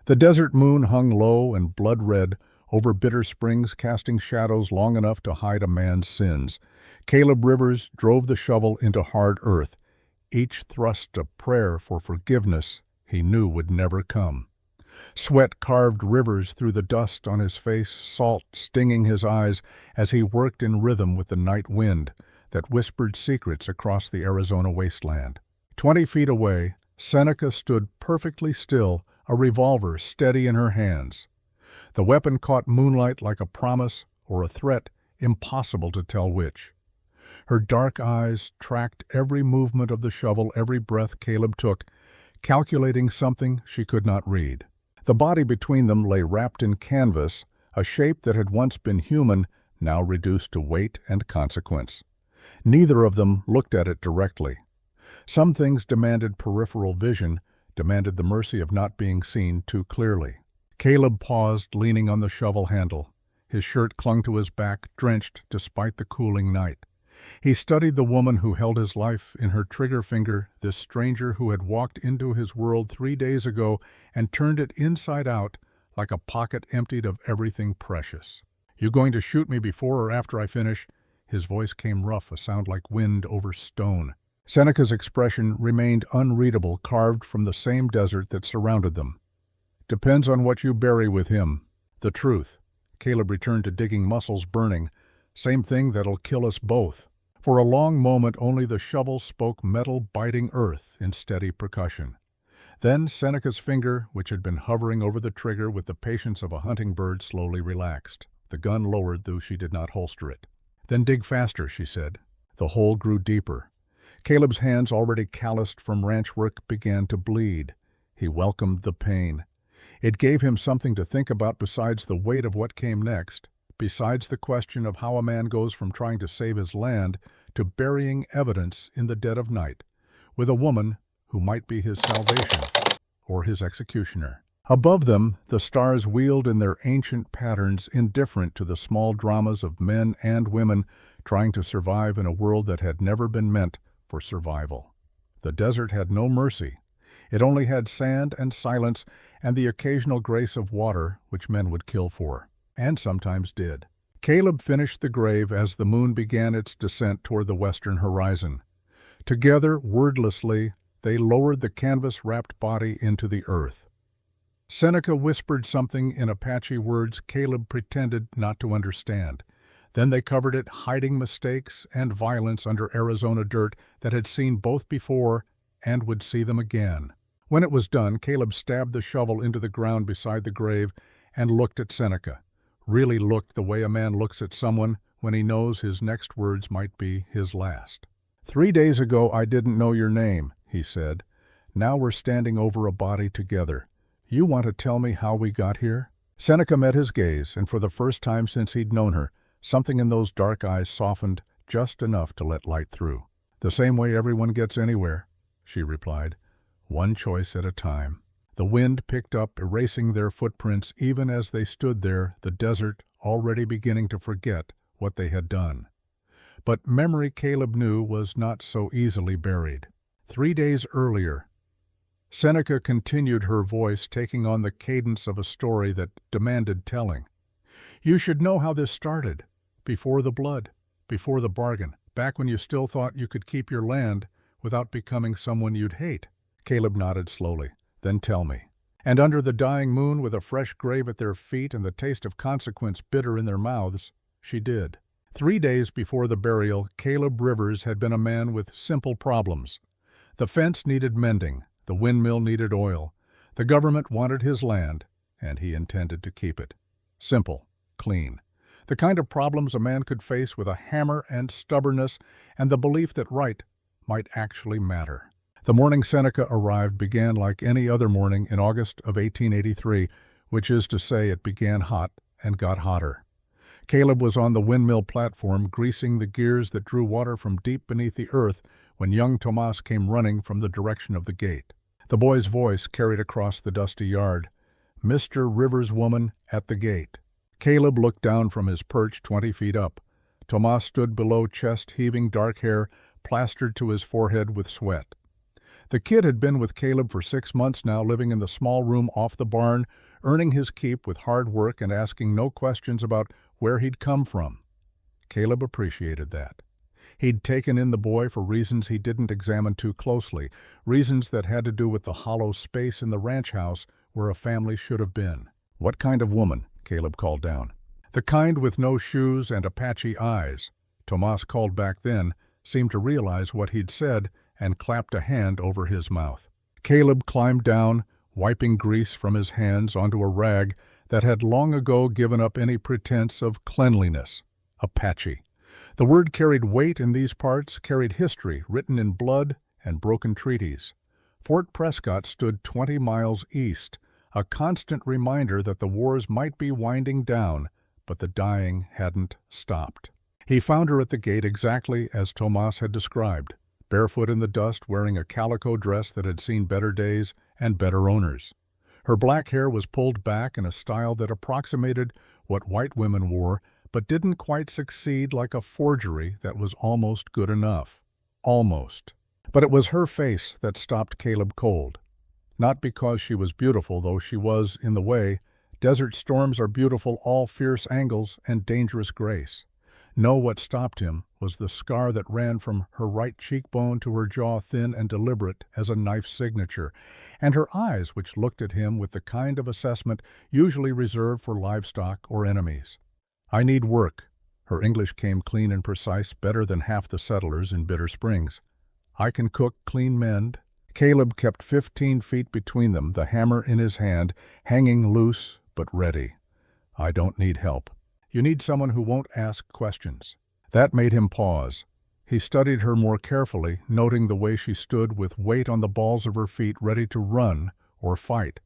The desert moon hung low and blood-red over Bitter Springs, casting shadows long enough to hide a man's sins. Caleb Rivers drove the shovel into hard earth, each thrust a prayer for forgiveness he knew would never come. Sweat carved rivers through the dust on his face, salt stinging his eyes as he worked in rhythm with the night wind that whispered secrets across the Arizona wasteland. 20 feet away, Seneca stood perfectly still, a revolver steady in her hands. The weapon caught moonlight like a promise or a threat, impossible to tell which. Her dark eyes tracked every movement of the shovel, every breath Caleb took, calculating something she could not read. The body between them lay wrapped in canvas, a shape that had once been human, now reduced to weight and consequence. Neither of them looked at it directly. Some things demanded peripheral vision, demanded the mercy of not being seen too clearly. Caleb paused, leaning on the shovel handle. His shirt clung to his back, drenched despite the cooling night. He studied the woman who held his life in her trigger finger, this stranger who had walked into his world 3 days ago and turned it inside out like a pocket emptied of everything precious. "You going to shoot me before or after I finish?" His voice came rough, a sound like wind over stone. Seneca's expression remained unreadable, carved from the same desert that surrounded them. "Depends on what you bury with him. The truth." Caleb returned to digging, muscles burning. "Same thing that'll kill us both." For a long moment only the shovel spoke metal biting earth in steady percussion. Then Seneca's finger, which had been hovering over the trigger with the patience of a hunting bird, slowly relaxed. The gun lowered, though she did not holster it. "Then dig faster," she said. The hole grew deeper. Caleb's hands, already calloused from ranch work, began to bleed. He welcomed the pain. It gave him something to think about besides the weight of what came next, besides the question of how a man goes from trying to save his land to burying evidence in the dead of night, with a woman who might be his salvation or his executioner. Above them, the stars wheeled in their ancient patterns, indifferent to the small dramas of men and women trying to survive in a world that had never been meant for survival. The desert had no mercy. It only had sand and silence and the occasional grace of water which men would kill for, and sometimes did. Caleb finished the grave as the moon began its descent toward the western horizon. Together, wordlessly, they lowered the canvas-wrapped body into the earth. Seneca whispered something in Apache words Caleb pretended not to understand. Then they covered it, hiding mistakes and violence under Arizona dirt that had seen both before and would see them again. When it was done, Caleb stabbed the shovel into the ground beside the grave and looked at Seneca. Really looked the way a man looks at someone when he knows his next words might be his last. 3 days ago I didn't know your name," he said. "Now we're standing over a body together. You want to tell me how we got here?" Seneca met his gaze, and for the first time since he'd known her, something in those dark eyes softened just enough to let light through. "The same way everyone gets anywhere," she replied. "One choice at a time." The wind picked up, erasing their footprints even as they stood there, the desert already beginning to forget what they had done. But memory, Caleb knew, was not so easily buried. 3 days earlier, Seneca continued, her voice taking on the cadence of a story that demanded telling. "You should know how this started. Before the blood, before the bargain, back when you still thought you could keep your land without becoming someone you'd hate." Caleb nodded slowly. "Then tell me." And under the dying moon, with a fresh grave at their feet and the taste of consequence bitter in their mouths, she did. 3 days before the burial, Caleb Rivers had been a man with simple problems. The fence needed mending, the windmill needed oil, the government wanted his land, and he intended to keep it. Simple, clean. The kind of problems a man could face with a hammer and stubbornness and the belief that right might actually matter. The morning Seneca arrived began like any other morning in August of 1883, which is to say it began hot and got hotter. Caleb was on the windmill platform, greasing the gears that drew water from deep beneath the earth, when young Tomas came running from the direction of the gate. The boy's voice carried across the dusty yard, "Mr. Rivers' woman at the gate." Caleb looked down from his perch 20 feet up. Tomas stood below, chest-heaving, dark hair plastered to his forehead with sweat. The kid had been with Caleb for 6 months now, living in the small room off the barn, earning his keep with hard work and asking no questions about where he'd come from. Caleb appreciated that. He'd taken in the boy for reasons he didn't examine too closely, reasons that had to do with the hollow space in the ranch house where a family should have been. "What kind of woman?" Caleb called down. "The kind with no shoes and Apache eyes." Tomas called back then, seemed to realize what he'd said, and clapped a hand over his mouth. Caleb climbed down, wiping grease from his hands onto a rag that had long ago given up any pretense of cleanliness. Apache. The word carried weight in these parts, carried history written in blood and broken treaties. Fort Prescott stood 20 miles east, a constant reminder that the wars might be winding down, but the dying hadn't stopped. He found her at the gate exactly as Tomas had described, barefoot in the dust, wearing a calico dress that had seen better days and better owners. Her black hair was pulled back in a style that approximated what white women wore, but didn't quite succeed, like a forgery that was almost good enough. Almost. But it was her face that stopped Caleb cold. Not because she was beautiful, though she was, in the way. Desert storms are beautiful, all fierce angles and dangerous grace. No, what stopped him was the scar that ran from her right cheekbone to her jaw, thin and deliberate as a knife's signature, and her eyes, which looked at him with the kind of assessment usually reserved for livestock or enemies. "I need work." Her English came clean and precise, better than half the settlers in Bitter Springs. "I can cook, clean, mend." Caleb kept 15 feet between them, the hammer in his hand, hanging loose but ready. "I don't need help." "You need someone who won't ask questions." That made him pause. He studied her more carefully, noting the way she stood with weight on the balls of her feet, ready to run or fight.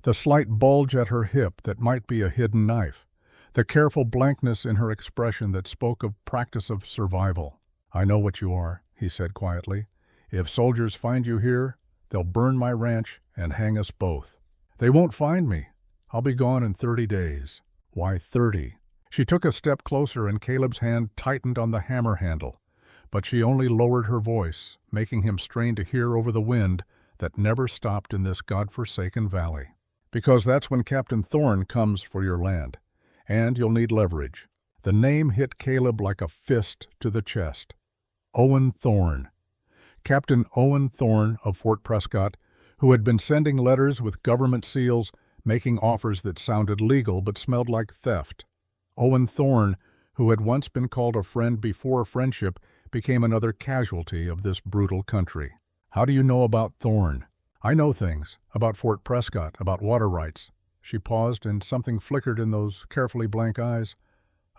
The slight bulge at her hip that might be a hidden knife. The careful blankness in her expression that spoke of practice of survival. "I know what you are," he said quietly. "If soldiers find you here, they'll burn my ranch and hang us both." "They won't find me. I'll be gone in 30 days. "Why 30? She took a step closer and Caleb's hand tightened on the hammer handle, but she only lowered her voice, making him strain to hear over the wind that never stopped in this God-forsaken valley. "Because that's when Captain Thorne comes for your land. And you'll need leverage." The name hit Caleb like a fist to the chest. Owen Thorne. Captain Owen Thorne of Fort Prescott, who had been sending letters with government seals, making offers that sounded legal but smelled like theft. Owen Thorne, who had once been called a friend before friendship became another casualty of this brutal country. "How do you know about Thorne?" "I know things. About Fort Prescott, about water rights." She paused, and something flickered in those carefully blank eyes.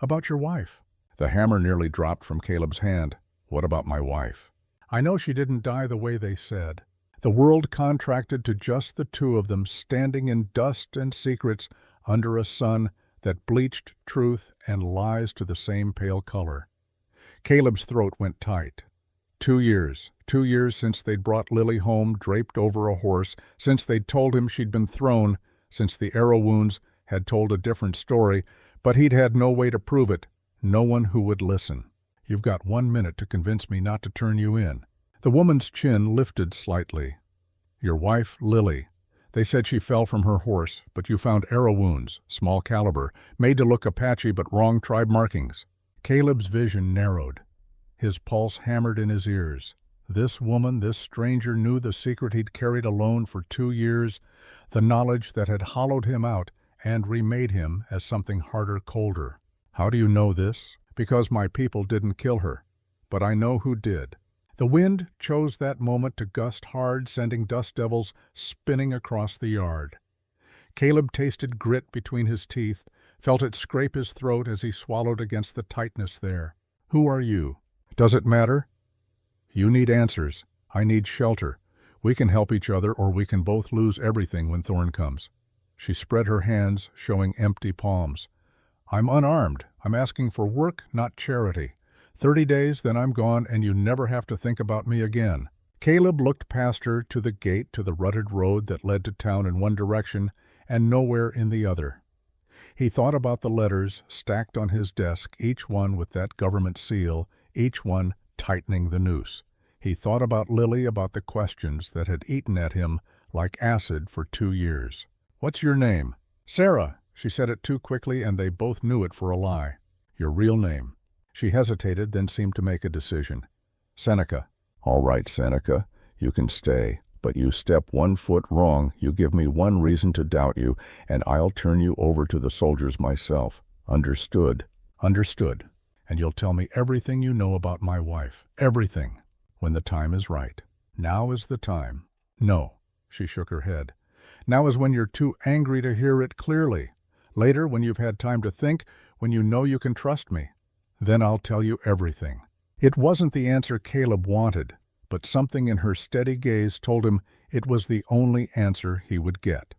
"About your wife." The hammer nearly dropped from Caleb's hand. "What about my wife?" "I know she didn't die the way they said. The world contracted to just the two of them, standing in dust and secrets under a sun that bleached truth and lies to the same pale color." Caleb's throat went tight. 2 years. 2 years since they'd brought Lily home draped over a horse, since they'd told him she'd been thrown, since the arrow wounds had told a different story, but he'd had no way to prove it, no one who would listen. "You've got 1 minute to convince me not to turn you in." The woman's chin lifted slightly. "Your wife, Lily. They said she fell from her horse, but you found arrow wounds, small caliber, made to look Apache but wrong tribe markings." Caleb's vision narrowed. His pulse hammered in his ears. This woman, this stranger, knew the secret he'd carried alone for 2 years, the knowledge that had hollowed him out and remade him as something harder, colder. "How do you know this?" "Because my people didn't kill her. But I know who did." The wind chose that moment to gust hard, sending dust devils spinning across the yard. Caleb tasted grit between his teeth, felt it scrape his throat as he swallowed against the tightness there. "Who are you?" "Does it matter?" "You need answers. I need shelter. We can help each other, or we can both lose everything when Thorne comes." She spread her hands, showing empty palms. "I'm unarmed. I'm asking for work, not charity. 30 days, then I'm gone, and you never have to think about me again." Caleb looked past her to the gate, to the rutted road that led to town in one direction and nowhere in the other. He thought about the letters stacked on his desk, each one with that government seal, each one tightening the noose. He thought about Lily, about the questions that had eaten at him like acid for 2 years. "What's your name?" "Sarah." She said it too quickly, and they both knew it for a lie. "Your real name?" She hesitated, then seemed to make a decision. "Seneca." "All right, Seneca, you can stay. But you step 1 foot wrong, you give me one reason to doubt you, and I'll turn you over to the soldiers myself. Understood?" "Understood. And you'll tell me everything you know about my wife. Everything. When the time is right." "Now is the time." "No." She shook her head. "Now is when you're too angry to hear it clearly. Later, when you've had time to think, when you know you can trust me. Then I'll tell you everything." It wasn't the answer Caleb wanted, but something in her steady gaze told him it was the only answer he would get.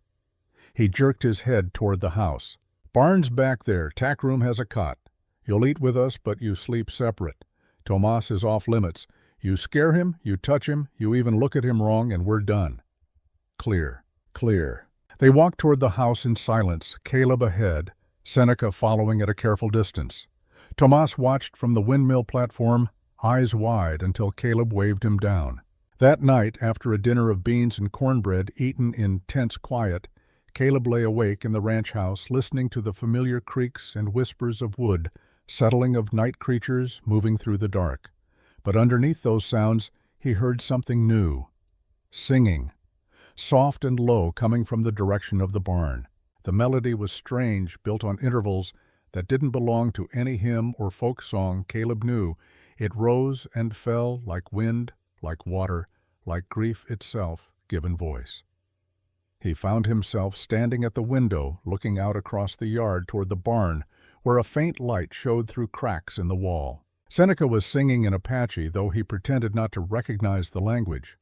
He jerked his head toward the house. "Barn's back there. Tack room has a cot. You'll eat with us, but you sleep separate. Tomas is off limits. You scare him, you touch him, you even look at him wrong, and we're done." Clear. Clear. They walked toward the house in silence, Caleb ahead, Seneca following at a careful distance. Tomas watched from the windmill platform, eyes wide, until Caleb waved him down. That night, after a dinner of beans and cornbread eaten in tense quiet, Caleb lay awake in the ranch house, listening to the familiar creaks and whispers of wood, settling of night creatures moving through the dark. But underneath those sounds, he heard something new. Singing. Soft and low, coming from the direction of the barn. The melody was strange, built on intervals that didn't belong to any hymn or folk song Caleb knew. It rose and fell like wind, like water, like grief itself given voice. He found himself standing at the window, looking out across the yard toward the barn, where a faint light showed through cracks in the wall. Seneca was singing in Apache, though he pretended not to recognize the language.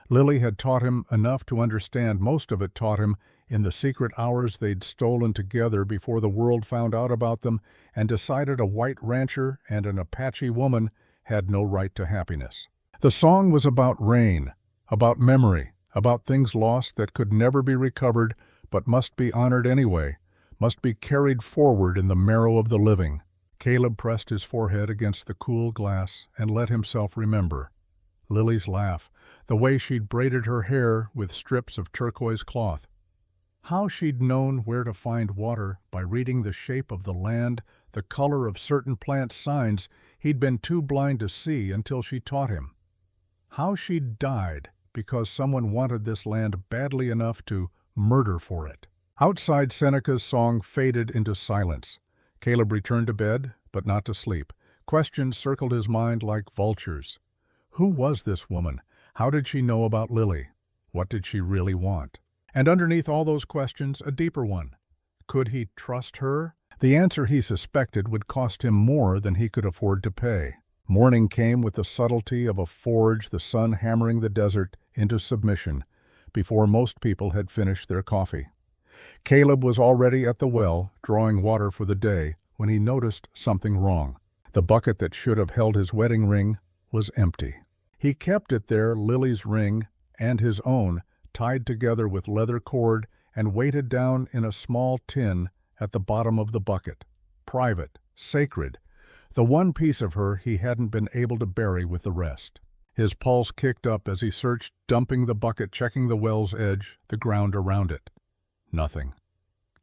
Lily had taught him enough to understand most of it taught him in the secret hours they'd stolen together before the world found out about them and decided a white rancher and an Apache woman had no right to happiness. The song was about rain, about memory, about things lost that could never be recovered but must be honored anyway, must be carried forward in the marrow of the living. Caleb pressed his forehead against the cool glass and let himself remember. Lily's laugh, the way she'd braided her hair with strips of turquoise cloth. How she'd known where to find water by reading the shape of the land, the color of certain plant signs he'd been too blind to see until she taught him. How she'd died because someone wanted this land badly enough to murder for it. Outside, Seneca's song faded into silence. Caleb returned to bed, but not to sleep. Questions circled his mind like vultures. Who was this woman? How did she know about Lily? What did she really want? And underneath all those questions, a deeper one. Could he trust her? The answer he suspected would cost him more than he could afford to pay. Morning came with the subtlety of a forge, the sun hammering the desert into submission before most people had finished their coffee. Caleb was already at the well, drawing water for the day, when he noticed something wrong. The bucket that should have held his wedding ring was empty. He kept it there, Lily's ring and his own, tied together with leather cord and weighted down in a small tin at the bottom of the bucket. Private, sacred, the one piece of her he hadn't been able to bury with the rest. His pulse kicked up as he searched, dumping the bucket, checking the well's edge, the ground around it. Nothing.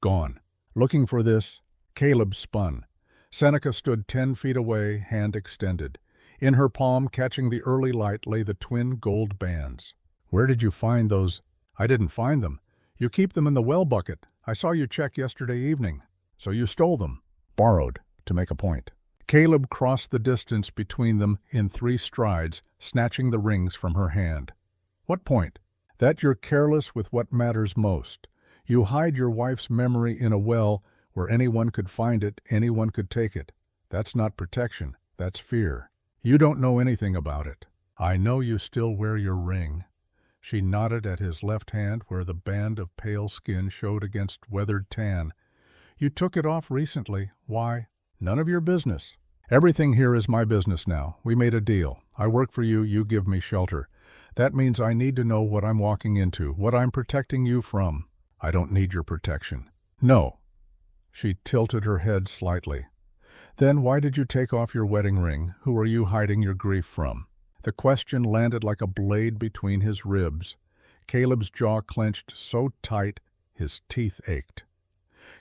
Gone. Looking for this, Caleb spun. Seneca stood 10 feet away, hand extended. In her palm, catching the early light, lay the twin gold bands. "Where did you find those?" "I didn't find them. You keep them in the well bucket. I saw you check yesterday evening. So you stole them." "Borrowed, to make a point." Caleb crossed the distance between them in 3 strides, snatching the rings from her hand. "What point?" "That you're careless with what matters most. You hide your wife's memory in a well where anyone could find it, anyone could take it. That's not protection, that's fear. You don't know anything about it. I know you still wear your ring." She nodded at his left hand where the band of pale skin showed against weathered tan. "You took it off recently. Why?" "None of your business." "Everything here is my business now. We made a deal. I work for you, you give me shelter. That means I need to know what I'm walking into, what I'm protecting you from." "I don't need your protection." "No." She tilted her head slightly. "Then why did you take off your wedding ring? Who are you hiding your grief from?" The question landed like a blade between his ribs. Caleb's jaw clenched so tight his teeth ached.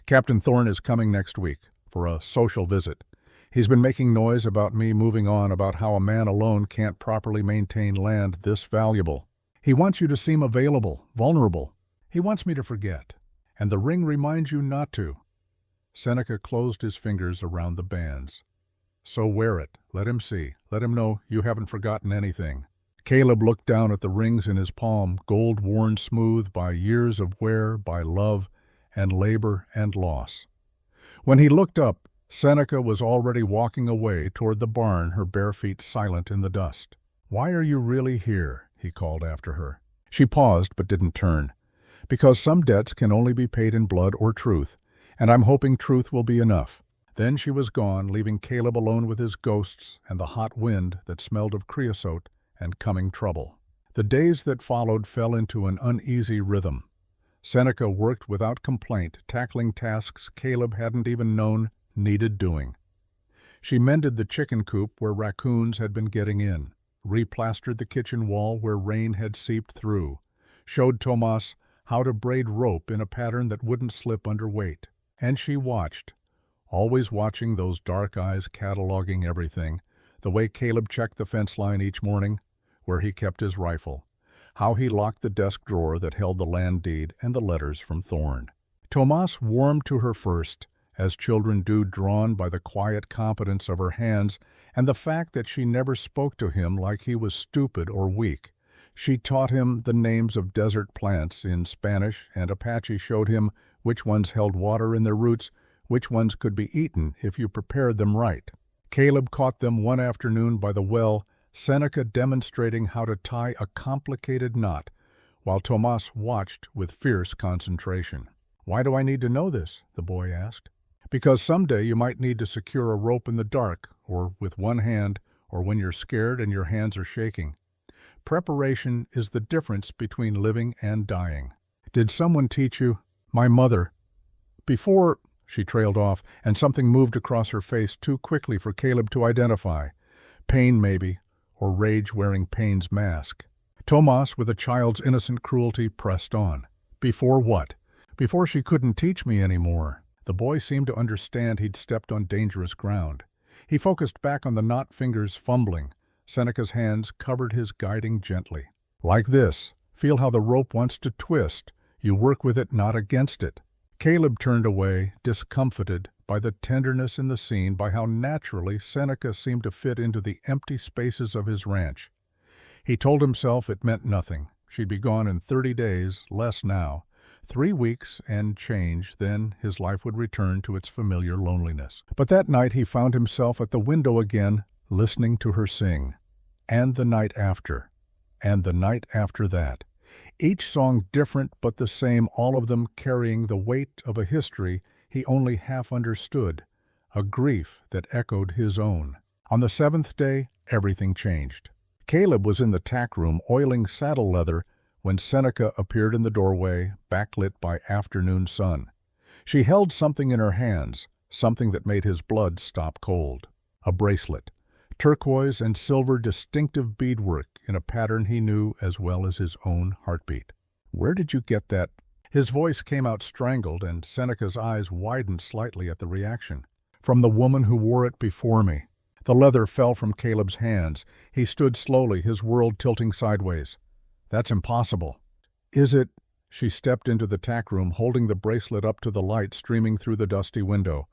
"Captain Thorne is coming next week for a social visit. He's been making noise about me moving on, about how a man alone can't properly maintain land this valuable. He wants you to seem available, vulnerable. He wants me to forget. And the ring reminds you not to." Seneca closed his fingers around the bands. "So wear it. Let him see. Let him know you haven't forgotten anything." Caleb looked down at the rings in his palm, gold worn smooth by years of wear, by love and labor and loss. When he looked up, Seneca was already walking away toward the barn, her bare feet silent in the dust. "Why are you really here?" he called after her. She paused but didn't turn. "Because some debts can only be paid in blood or truth, and I'm hoping truth will be enough." Then she was gone, leaving Caleb alone with his ghosts and the hot wind that smelled of creosote and coming trouble. The days that followed fell into an uneasy rhythm. Seneca worked without complaint, tackling tasks Caleb hadn't even known needed doing. She mended the chicken coop where raccoons had been getting in, replastered the kitchen wall where rain had seeped through, showed Tomas how to braid rope in a pattern that wouldn't slip under weight. And she watched, always watching, those dark eyes cataloging everything, the way Caleb checked the fence line each morning, where he kept his rifle, how he locked the desk drawer that held the land deed and the letters from Thorne. Tomas warmed to her first, as children do, drawn by the quiet competence of her hands and the fact that she never spoke to him like he was stupid or weak. She taught him the names of desert plants in Spanish, and Apache showed him which ones held water in their roots, which ones could be eaten if you prepared them right. Caleb caught them one afternoon by the well, Seneca demonstrating how to tie a complicated knot, while Tomas watched with fierce concentration. "Why do I need to know this?" the boy asked. "Because someday you might need to secure a rope in the dark, or with one hand, or when you're scared and your hands are shaking. Preparation is the difference between living and dying." "Did someone teach you?" "My mother." "Before—" She trailed off, and something moved across her face too quickly for Caleb to identify. Pain, maybe, or rage wearing pain's mask. Tomas, with a child's innocent cruelty, pressed on. "Before what?" "Before she couldn't teach me anymore." The boy seemed to understand he'd stepped on dangerous ground. He focused back on the knot fingers fumbling. Seneca's hands covered his, guiding gently. "Like this. Feel how the rope wants to twist. You work with it, not against it." Caleb turned away, discomfited by the tenderness in the scene, by how naturally Seneca seemed to fit into the empty spaces of his ranch. He told himself it meant nothing. She'd be gone in 30 days, less now. 3 weeks and change, then his life would return to its familiar loneliness. But that night he found himself at the window again, listening to her sing. And the night after. And the night after that. Each song different but the same, all of them carrying the weight of a history he only half understood, a grief that echoed his own. On the 7th day, everything changed. Caleb was in the tack room oiling saddle leather when Seneca appeared in the doorway, backlit by afternoon sun. She held something in her hands, something that made his blood stop cold. A bracelet. Turquoise and silver distinctive beadwork in a pattern he knew as well as his own heartbeat. "Where did you get that?" His voice came out strangled, and Seneca's eyes widened slightly at the reaction. "From the woman who wore it before me." The leather fell from Caleb's hands. He stood slowly, his world tilting sideways. "That's impossible." "Is it?" She stepped into the tack room, holding the bracelet up to the light streaming through the dusty window.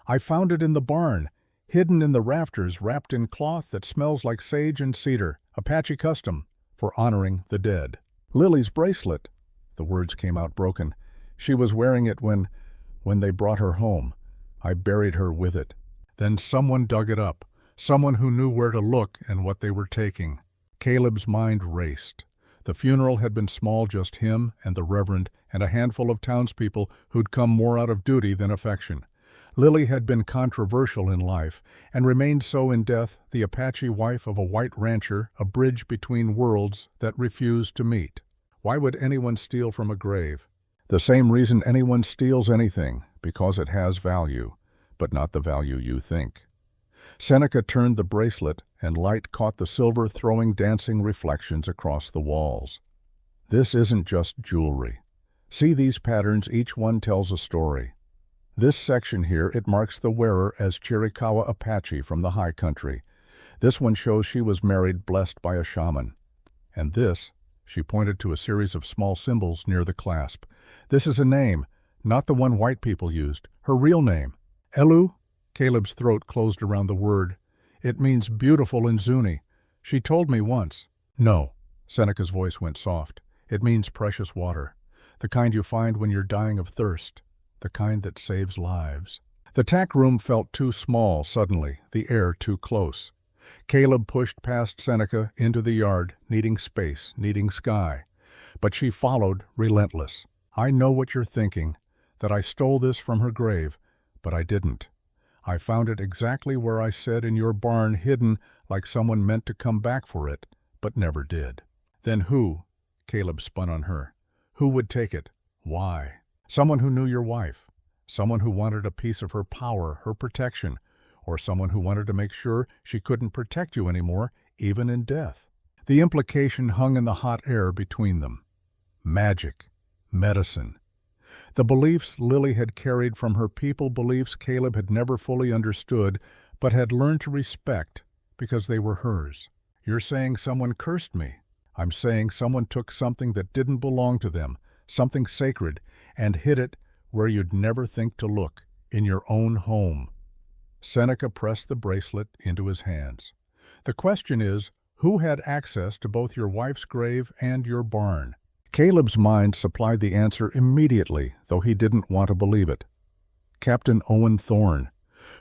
"I found it in the barn, hidden in the rafters, wrapped in cloth that smells like sage and cedar, Apache custom, for honoring the dead." "Lily's bracelet." The words came out broken. "She was wearing it when they brought her home. I buried her with it. Then someone dug it up, someone who knew where to look and what they were taking." Caleb's mind raced. The funeral had been small, just him and the Reverend and a handful of townspeople who'd come more out of duty than affection. Lily had been controversial in life, and remained so in death, the Apache wife of a white rancher, a bridge between worlds that refused to meet. Why would anyone steal from a grave? The same reason anyone steals anything, because it has value, but not the value you think. Seneca turned the bracelet and light caught the silver, throwing dancing reflections across the walls. This isn't just jewelry. See these patterns, each one tells a story. This section here, it marks the wearer as Chiricahua Apache from the high country. This one shows she was married, blessed by a shaman. And this, she pointed to a series of small symbols near the clasp. This is a name, not the one white people used, her real name. Elu? Caleb's throat closed around the word. It means beautiful in Zuni. She told me once. No, Seneca's voice went soft. It means precious water, the kind you find when you're dying of thirst, the kind that saves lives. The tack room felt too small suddenly, the air too close. Caleb pushed past Seneca into the yard, needing space, needing sky. But she followed, relentless. I know what you're thinking, that I stole this from her grave, but I didn't. I found it exactly where I said, in your barn, hidden like someone meant to come back for it, but never did. Then who? Caleb spun on her. Who would take it? Why? Someone who knew your wife. Someone who wanted a piece of her power, her protection. Or someone who wanted to make sure she couldn't protect you anymore, even in death. The implication hung in the hot air between them. Magic. Medicine. The beliefs Lily had carried from her people, beliefs Caleb had never fully understood, but had learned to respect because they were hers. You're saying someone cursed me. I'm saying someone took something that didn't belong to them, something sacred, and hid it where you'd never think to look, in your own home. Seneca pressed the bracelet into his hands. The question is, who had access to both your wife's grave and your barn? Caleb's mind supplied the answer immediately, though he didn't want to believe it. Captain Owen Thorne,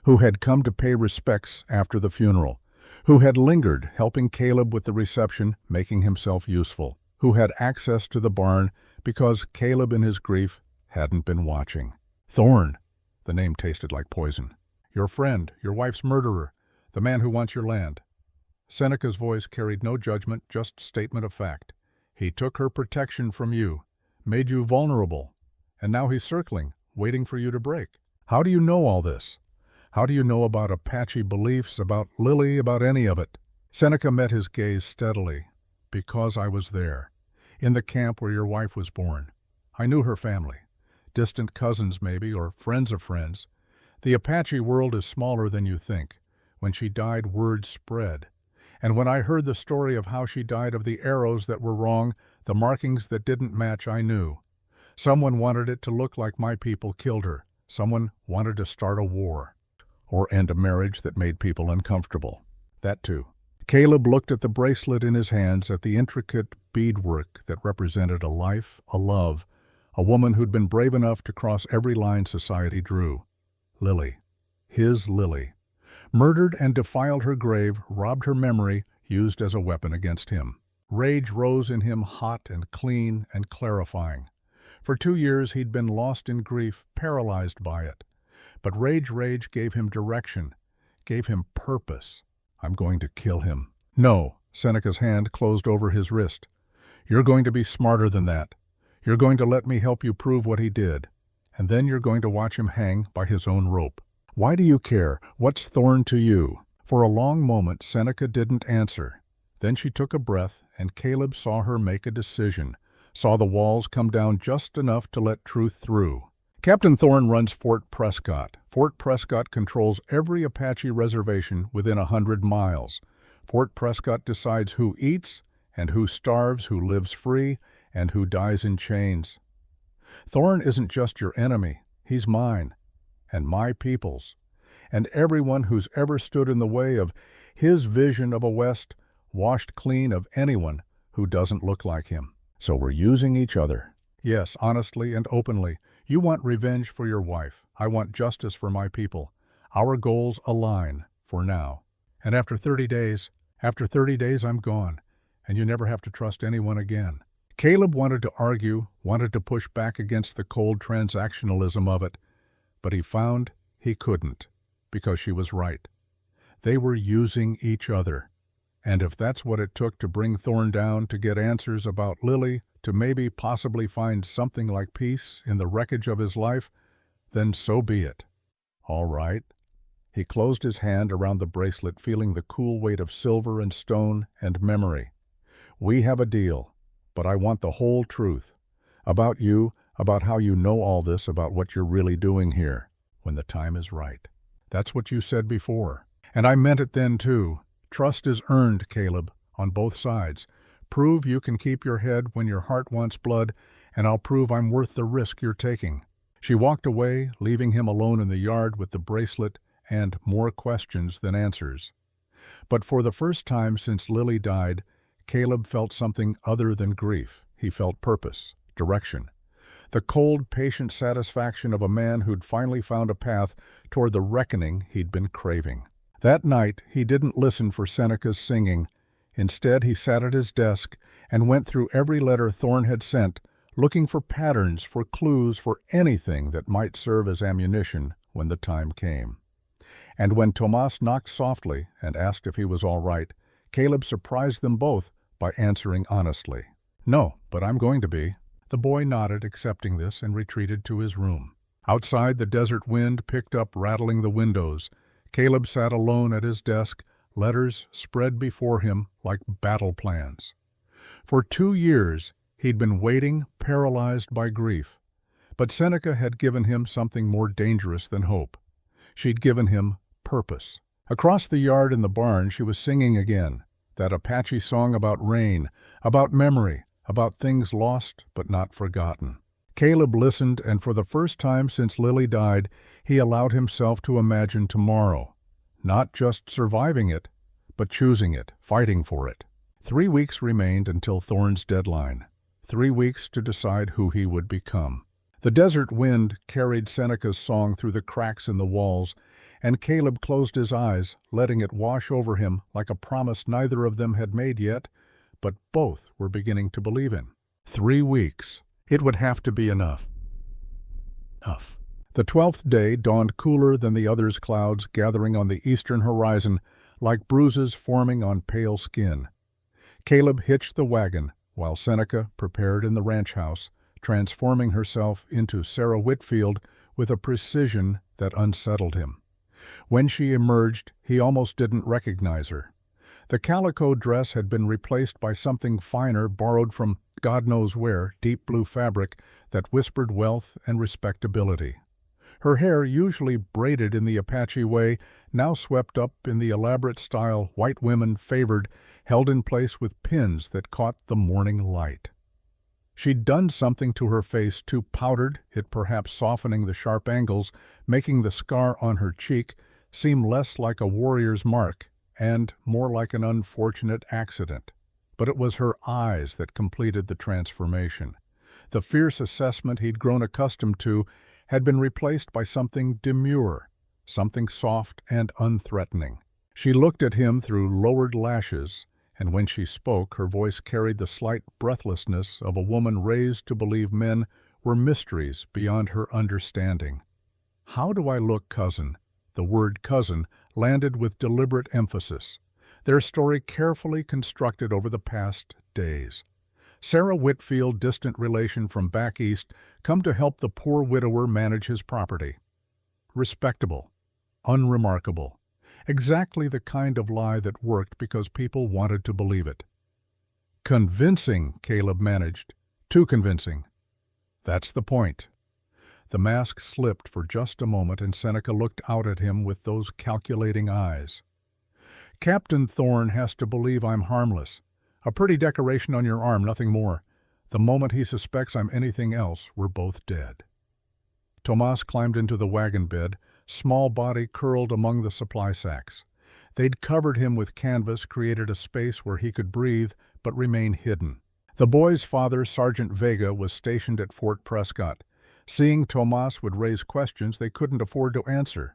who had come to pay respects after the funeral, who had lingered, helping Caleb with the reception, making himself useful, who had access to the barn because Caleb in his grief hadn't been watching. Thorne, the name tasted like poison. Your friend, your wife's murderer, the man who wants your land. Seneca's voice carried no judgment, just statement of fact. He took her protection from you, made you vulnerable, and now he's circling, waiting for you to break. How do you know all this? How do you know about Apache beliefs, about Lily, about any of it? Seneca met his gaze steadily. Because I was there, in the camp where your wife was born. I knew her family, distant cousins maybe, or friends of friends. The Apache world is smaller than you think. When she died, word spread. And when I heard the story of how she died, of the arrows that were wrong, the markings that didn't match, I knew. Someone wanted it to look like my people killed her. Someone wanted to start a war. Or end a marriage that made people uncomfortable. That too. Caleb looked at the bracelet in his hands, at the intricate beadwork that represented a life, a love, a woman who'd been brave enough to cross every line society drew. Lily. His Lily. Murdered and defiled her grave, robbed her memory, used as a weapon against him. Rage rose in him, hot and clean and clarifying. For 2 years he'd been lost in grief, paralyzed by it. But rage gave him direction, gave him purpose. I'm going to kill him. No, Seneca's hand closed over his wrist. You're going to be smarter than that. You're going to let me help you prove what he did. And then you're going to watch him hang by his own rope. Why do you care? What's Thorne to you? For a long moment, Seneca didn't answer. Then she took a breath, and Caleb saw her make a decision, saw the walls come down just enough to let truth through. Captain Thorne runs Fort Prescott. Fort Prescott controls every Apache reservation within 100 miles. Fort Prescott decides who eats and who starves, who lives free, and who dies in chains. Thorne isn't just your enemy, he's mine, and my people's, and everyone who's ever stood in the way of his vision of a West washed clean of anyone who doesn't look like him. So we're using each other. Yes, honestly and openly. You want revenge for your wife. I want justice for my people. Our goals align, for now. And after 30 days, I'm gone, and you never have to trust anyone again. Caleb wanted to argue, wanted to push back against the cold transactionalism of it, but he found he couldn't, because she was right. They were using each other. And if that's what it took to bring Thorne down, to get answers about Lily, to maybe possibly find something like peace in the wreckage of his life, then so be it. All right. He closed his hand around the bracelet, feeling the cool weight of silver and stone and memory. "We have a deal, but I want the whole truth. About you, about how you know all this, about what you're really doing here, when the time is right." "That's what you said before. And I meant it then, too. Trust is earned, Caleb, on both sides. Prove you can keep your head when your heart wants blood, and I'll prove I'm worth the risk you're taking." She walked away, leaving him alone in the yard with the bracelet and more questions than answers. But for the first time since Lily died, Caleb felt something other than grief. He felt purpose, direction. The cold, patient satisfaction of a man who'd finally found a path toward the reckoning he'd been craving. That night, he didn't listen for Seneca's singing. Instead, he sat at his desk and went through every letter Thorne had sent, looking for patterns, for clues, for anything that might serve as ammunition when the time came. And when Tomas knocked softly and asked if he was all right, Caleb surprised them both by answering honestly, "No, but I'm going to be." The boy nodded, accepting this, and retreated to his room. Outside, the desert wind picked up, rattling the windows. Caleb sat alone at his desk, letters spread before him like battle plans. For 2 years, he'd been waiting, paralyzed by grief. But Seneca had given him something more dangerous than hope. She'd given him purpose. Across the yard in the barn, she was singing again, that Apache song about rain, about memory, about things lost but not forgotten. Caleb listened, and for the first time since Lily died, he allowed himself to imagine tomorrow. Not just surviving it, but choosing it, fighting for it. 3 weeks remained until Thorne's deadline. 3 weeks to decide who he would become. The desert wind carried Seneca's song through the cracks in the walls, and Caleb closed his eyes, letting it wash over him like a promise neither of them had made yet, but both were beginning to believe in. 3 weeks. It would have to be enough. Enough. The 12th day dawned cooler than the others' clouds gathering on the eastern horizon like bruises forming on pale skin. Caleb hitched the wagon, while Seneca prepared in the ranch house, transforming herself into Sarah Whitfield with a precision that unsettled him. When she emerged, he almost didn't recognize her. The calico dress had been replaced by something finer, borrowed from God knows where, deep blue fabric that whispered wealth and respectability. Her hair, usually braided in the Apache way, now swept up in the elaborate style white women favored, held in place with pins that caught the morning light. She'd done something to her face, too powdered, it perhaps softening the sharp angles, making the scar on her cheek seem less like a warrior's mark and more like an unfortunate accident. But it was her eyes that completed the transformation. The fierce assessment he'd grown accustomed to had been replaced by something demure, something soft and unthreatening. She looked at him through lowered lashes, and when she spoke, her voice carried the slight breathlessness of a woman raised to believe men were mysteries beyond her understanding. "How do I look, cousin?" The word cousin landed with deliberate emphasis, their story carefully constructed over the past days. Sarah Whitfield, distant relation from back east, come to help the poor widower manage his property. Respectable, unremarkable, exactly the kind of lie that worked because people wanted to believe it. Convincing, Caleb managed. Too convincing. That's the point. The mask slipped for just a moment, and Seneca looked out at him with those calculating eyes. "Captain Thorne has to believe I'm harmless. A pretty decoration on your arm, nothing more. The moment he suspects I'm anything else, we're both dead." Tomas climbed into the wagon bed, small body curled among the supply sacks. They'd covered him with canvas, created a space where he could breathe but remain hidden. The boy's father, Sergeant Vega, was stationed at Fort Prescott. Seeing Tomas would raise questions they couldn't afford to answer.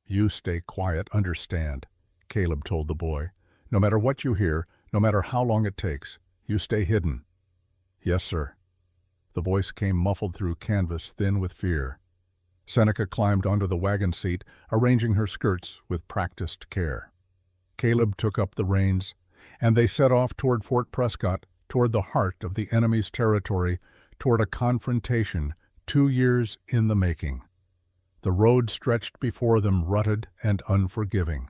"You stay quiet, understand," Caleb told the boy. "No matter what you hear, no matter how long it takes, you stay hidden." "Yes, sir." The voice came muffled through canvas, thin with fear. Seneca climbed onto the wagon seat, arranging her skirts with practiced care. Caleb took up the reins, and they set off toward Fort Prescott, toward the heart of the enemy's territory, toward a confrontation 2 years in the making. The road stretched before them, rutted and unforgiving.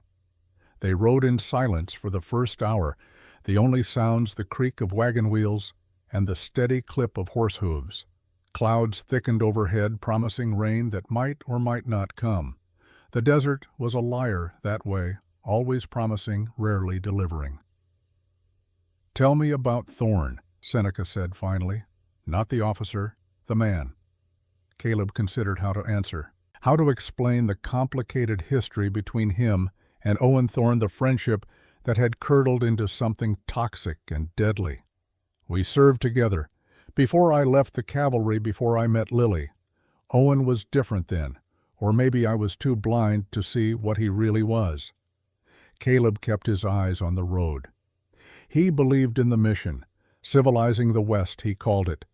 They rode in silence for the first hour, the only sounds the creak of wagon wheels and the steady clip of horse hooves. Clouds thickened overhead, promising rain that might or might not come. The desert was a liar that way, always promising, rarely delivering. "Tell me about Thorne," Seneca said finally. "Not the officer, the man." Caleb considered how to answer. How to explain the complicated history between him and Owen Thorne, the friendship that had curdled into something toxic and deadly. "We served together. Before I left the cavalry, before I met Lily. Owen was different then, or maybe I was too blind to see what he really was." Caleb kept his eyes on the road. He believed in the mission, civilizing the West, he called it,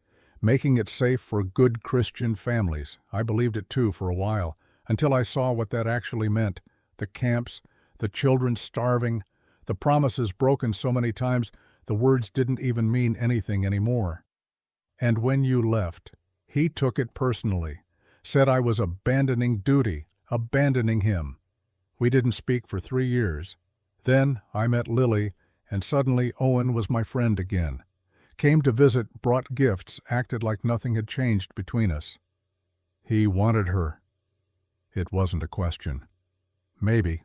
making it safe for good Christian families. I believed it too for a while, until I saw what that actually meant. The camps, the children starving, the promises broken so many times the words didn't even mean anything anymore. And when you left, he took it personally, said I was abandoning duty, abandoning him. We didn't speak for 3 years. Then I met Lily, and suddenly Owen was my friend again. Came to visit, brought gifts, acted like nothing had changed between us. He wanted her. It wasn't a question. Maybe.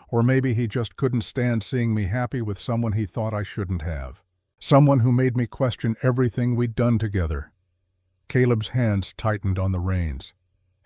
Or maybe he just couldn't stand seeing me happy with someone he thought I shouldn't have. Someone who made me question everything we'd done together. Caleb's hands tightened on the reins.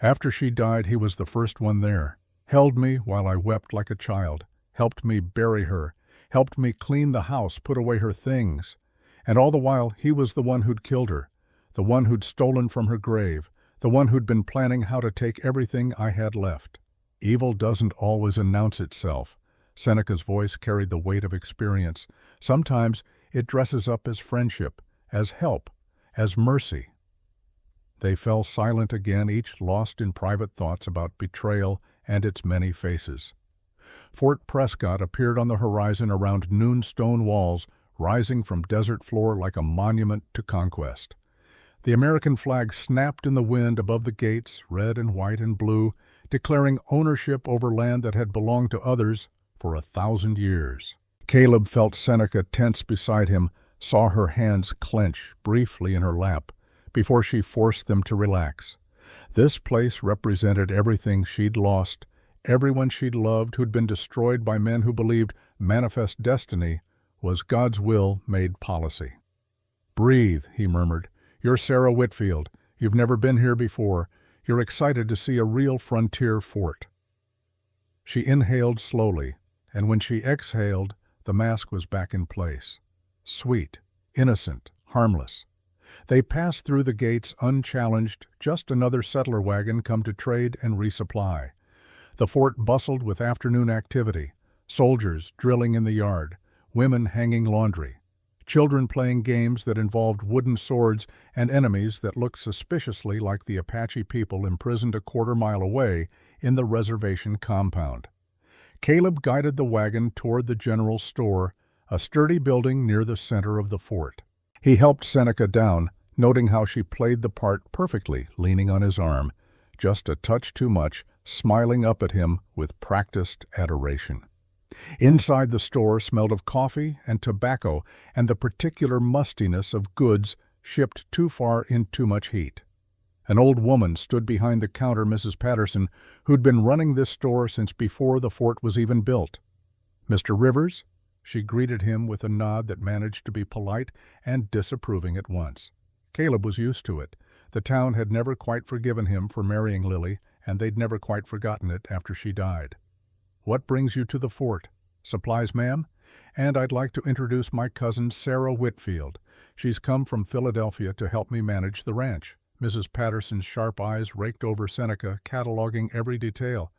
After she died, he was the first one there. Held me while I wept like a child. Helped me bury her. Helped me clean the house, put away her things. And all the while, he was the one who'd killed her. The one who'd stolen from her grave. The one who'd been planning how to take everything I had left. Evil doesn't always announce itself. Seneca's voice carried the weight of experience. Sometimes it dresses up as friendship, as help, as mercy. They fell silent again, each lost in private thoughts about betrayal and its many faces. Fort Prescott appeared on the horizon around noon stone walls, rising from desert floor like a monument to conquest. The American flag snapped in the wind above the gates, red and white and blue, declaring ownership over land that had belonged to others for 1,000 years. Caleb felt Seneca tense beside him, saw her hands clench briefly in her lap, before she forced them to relax. This place represented everything she'd lost, everyone she'd loved who'd been destroyed by men who believed manifest destiny was God's will made policy. "Breathe," he murmured. "You're Sarah Whitfield. You've never been here before. You're excited to see a real frontier fort." She inhaled slowly, and when she exhaled, the mask was back in place. Sweet, innocent, harmless. They passed through the gates unchallenged, just another settler wagon come to trade and resupply. The fort bustled with afternoon activity, soldiers drilling in the yard, women hanging laundry, children playing games that involved wooden swords and enemies that looked suspiciously like the Apache people imprisoned a quarter-mile away in the reservation compound. Caleb guided the wagon toward the general store, a sturdy building near the center of the fort. He helped Seneca down, noting how she played the part perfectly, leaning on his arm, just a touch too much, smiling up at him with practiced adoration. Inside the store smelled of coffee and tobacco and the particular mustiness of goods shipped too far in too much heat. An old woman stood behind the counter, Mrs. Patterson, who'd been running this store since before the fort was even built. "Mr. Rivers?" She greeted him with a nod that managed to be polite and disapproving at once. Caleb was used to it. The town had never quite forgiven him for marrying Lily, and they'd never quite forgotten it after she died. "What brings you to the fort?" "Supplies, ma'am. And I'd like to introduce my cousin, Sarah Whitfield. She's come from Philadelphia to help me manage the ranch." Mrs. Patterson's sharp eyes raked over Seneca, cataloging every detail.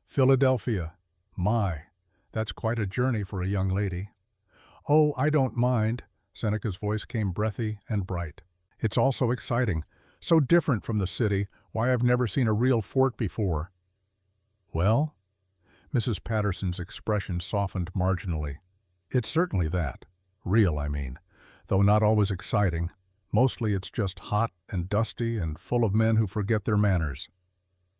"Philadelphia. My, that's quite a journey for a young lady." "Oh, I don't mind." Seneca's voice came breathy and bright. "It's all so exciting, so different from the city. Why, I've never seen a real fort before." "Well?" Mrs. Patterson's expression softened marginally. "It's certainly that. Real, I mean. Though not always exciting. Mostly it's just hot and dusty and full of men who forget their manners."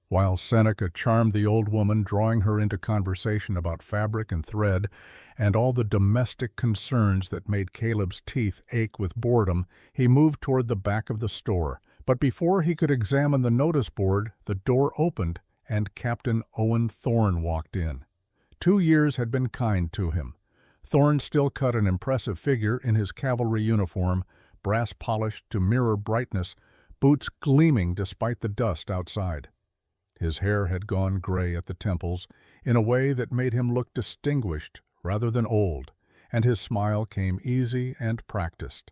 while Seneca charmed the old woman, drawing her into conversation about fabric and thread and all the domestic concerns that made Caleb's teeth ache with boredom. He moved toward the back of the store. But before he could examine the notice board, the door opened and Captain Owen Thorne walked in. 2 years had been kind to him. Thorne still cut an impressive figure in his cavalry uniform, brass polished to mirror brightness, boots gleaming despite the dust outside. His hair had gone gray at the temples in a way that made him look distinguished rather than old, and his smile came easy and practiced.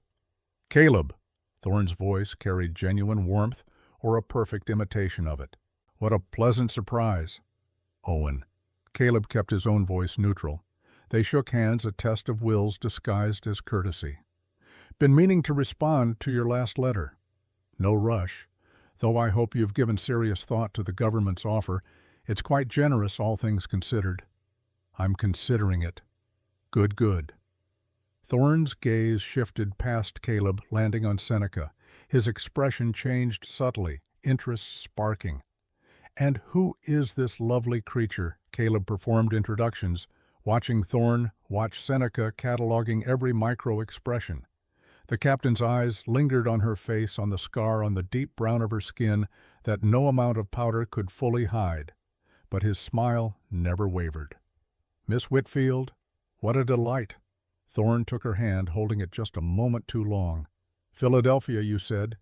"Caleb," Thorne's voice carried genuine warmth or a perfect imitation of it. "What a pleasant surprise." "Owen." Caleb kept his own voice neutral. They shook hands, a test of wills disguised as courtesy. "Been meaning to respond to your last letter. No rush, though I hope you've given serious thought to the government's offer. It's quite generous, all things considered." "I'm considering it." "Good, good." Thorne's gaze shifted past Caleb, landing on Seneca. His expression changed subtly, interest sparking. "And who is this lovely creature?" Caleb performed introductions, watching Thorne watch Seneca cataloging every micro-expression. The captain's eyes lingered on her face, on the scar on the deep brown of her skin that no amount of powder could fully hide. But his smile never wavered. "Miss Whitfield, what a delight." Thorne took her hand, holding it just a moment too long. "Philadelphia, you said.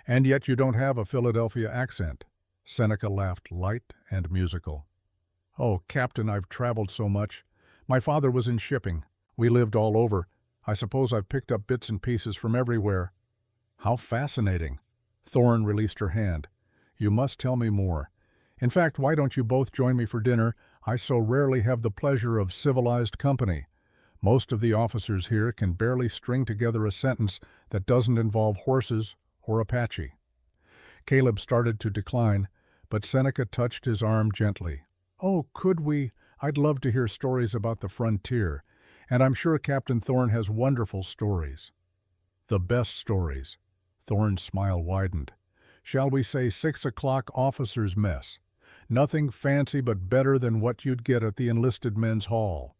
And yet you don't have a Philadelphia accent." Seneca laughed, light and musical. "Oh, Captain, I've traveled so much. My father was in shipping. We lived all over. I suppose I've picked up bits and pieces from everywhere." "How fascinating." Thorne released her hand. "You must tell me more. In fact, why don't you both join me for dinner? I so rarely have the pleasure of civilized company. Most of the officers here can barely string together a sentence that doesn't involve horses or Apache." Caleb started to decline, but Seneca touched his arm gently. "Oh, could we? I'd love to hear stories about the frontier, and I'm sure Captain Thorne has wonderful stories." "The best stories." Thorne's smile widened. "Shall we say 6 o'clock officers' mess? Nothing fancy but better than what you'd get at the enlisted men's hall."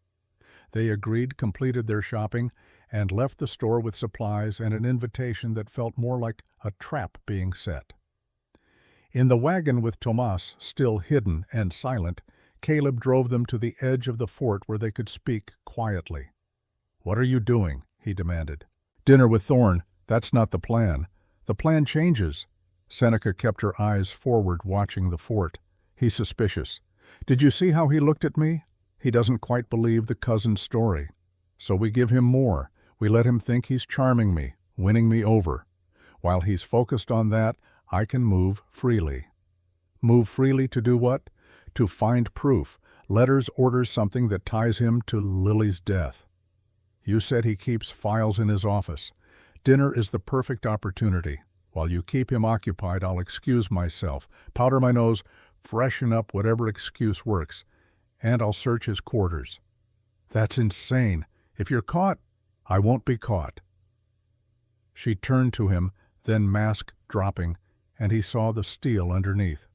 They agreed, completed their shopping, and left the store with supplies and an invitation that felt more like a trap being set. In the wagon with Tomas, still hidden and silent, Caleb drove them to the edge of the fort where they could speak quietly. "What are you doing?" he demanded. "Dinner with Thorne. That's not the plan. The plan changes." Seneca kept her eyes forward, watching the fort. "He's suspicious. Did you see how he looked at me? He doesn't quite believe the cousin's story. So we give him more. We let him think he's charming me, winning me over. While he's focused on that, I can move freely." "Move freely to do what?" "To find proof. Letters, orders, something that ties him to Lily's death." "You said he keeps files in his office. Dinner is the perfect opportunity. While you keep him occupied, I'll excuse myself, powder my nose, freshen up whatever excuse works, and I'll search his quarters." "That's insane. If you're caught—" "I won't be caught." She turned to him, then mask dropping, and he saw the steel underneath.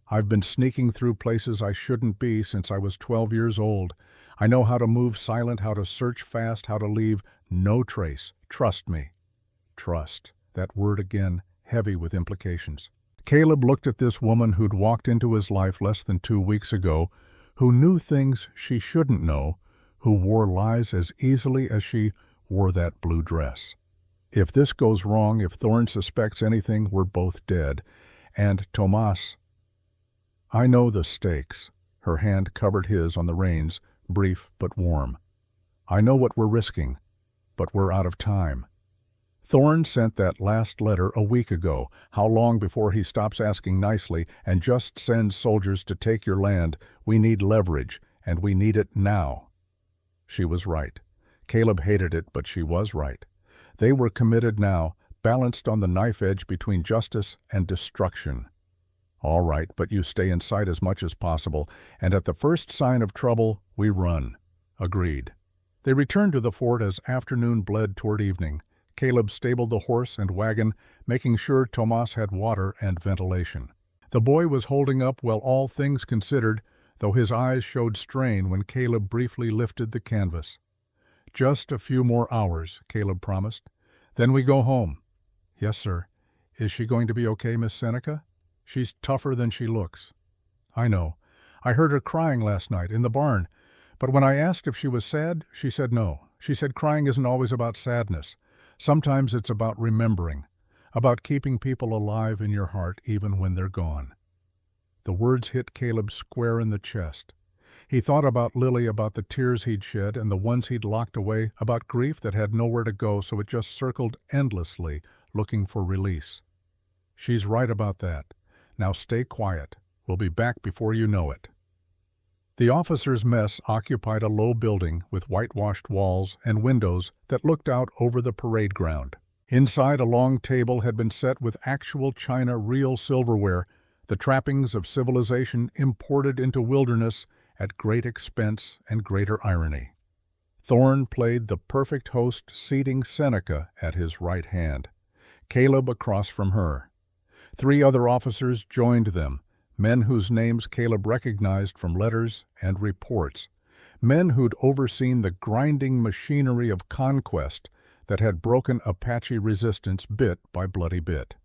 "I've been sneaking through places I shouldn't be since I was 12 years old. I know how to move silent, how to search fast, how to leave no trace. Trust me." Trust. That word again, heavy with implications. Caleb looked at this woman who'd walked into his life less than 2 weeks ago, who knew things she shouldn't know, who wore lies as easily as she wore that blue dress. If this goes wrong, if Thorne suspects anything, we're both dead. And Tomas— "I know the stakes." Her hand covered his on the reins, brief but warm. "I know what we're risking, but we're out of time." Thorne sent that last letter a week ago. How long before he stops asking nicely and just sends soldiers to take your land? We need leverage, and we need it now. She was right. Caleb hated it, but she was right. They were committed now, balanced on the knife edge between justice and destruction. "All right, but you stay in sight as much as possible, and at the first sign of trouble, we run." Agreed. They returned to the fort as afternoon bled toward evening. Caleb stabled the horse and wagon, making sure Tomas had water and ventilation. The boy was holding up well, all things considered, though his eyes showed strain when Caleb briefly lifted the canvas. "Just a few more hours," Caleb promised. "Then we go home." "Yes, sir. Is she going to be okay, Miss Seneca?" "She's tougher than she looks." "I know. I heard her crying last night in the barn, but when I asked if she was sad, she said no. She said crying isn't always about sadness. Sometimes it's about remembering, about keeping people alive in your heart even when they're gone." The words hit Caleb square in the chest. He thought about Lily, about the tears he'd shed and the ones he'd locked away, about grief that had nowhere to go, so it just circled endlessly, looking for release. "She's right about that. Now stay quiet. We'll be back before you know it." The officers' mess occupied a low building with whitewashed walls and windows that looked out over the parade ground. Inside, a long table had been set with actual china, real silverware, the trappings of civilization imported into wilderness at great expense and greater irony. Thorne played the perfect host, seating Seneca at his right hand, Caleb across from her. 3 other officers joined them, men whose names Caleb recognized from letters and reports, men who'd overseen the grinding machinery of conquest that had broken Apache resistance bit by bloody bit.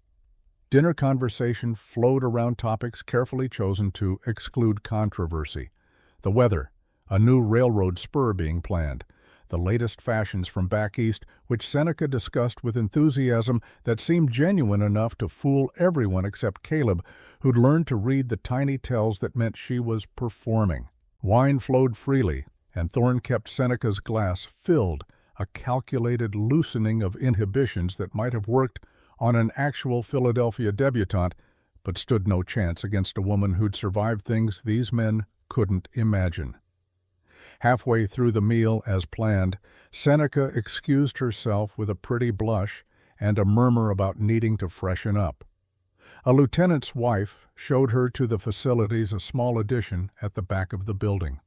Dinner conversation flowed around topics carefully chosen to exclude controversy: the weather, a new railroad spur being planned, the latest fashions from back east, which Seneca discussed with enthusiasm that seemed genuine enough to fool everyone except Caleb, who'd learned to read the tiny tells that meant she was performing. Wine flowed freely, and Thorne kept Seneca's glass filled, a calculated loosening of inhibitions that might have worked on an actual Philadelphia debutante, but stood no chance against a woman who'd survived things these men couldn't imagine. Halfway through the meal, as planned, Seneca excused herself with a pretty blush and a murmur about needing to freshen up. A lieutenant's wife showed her to the facilities, a small addition at the back of the building.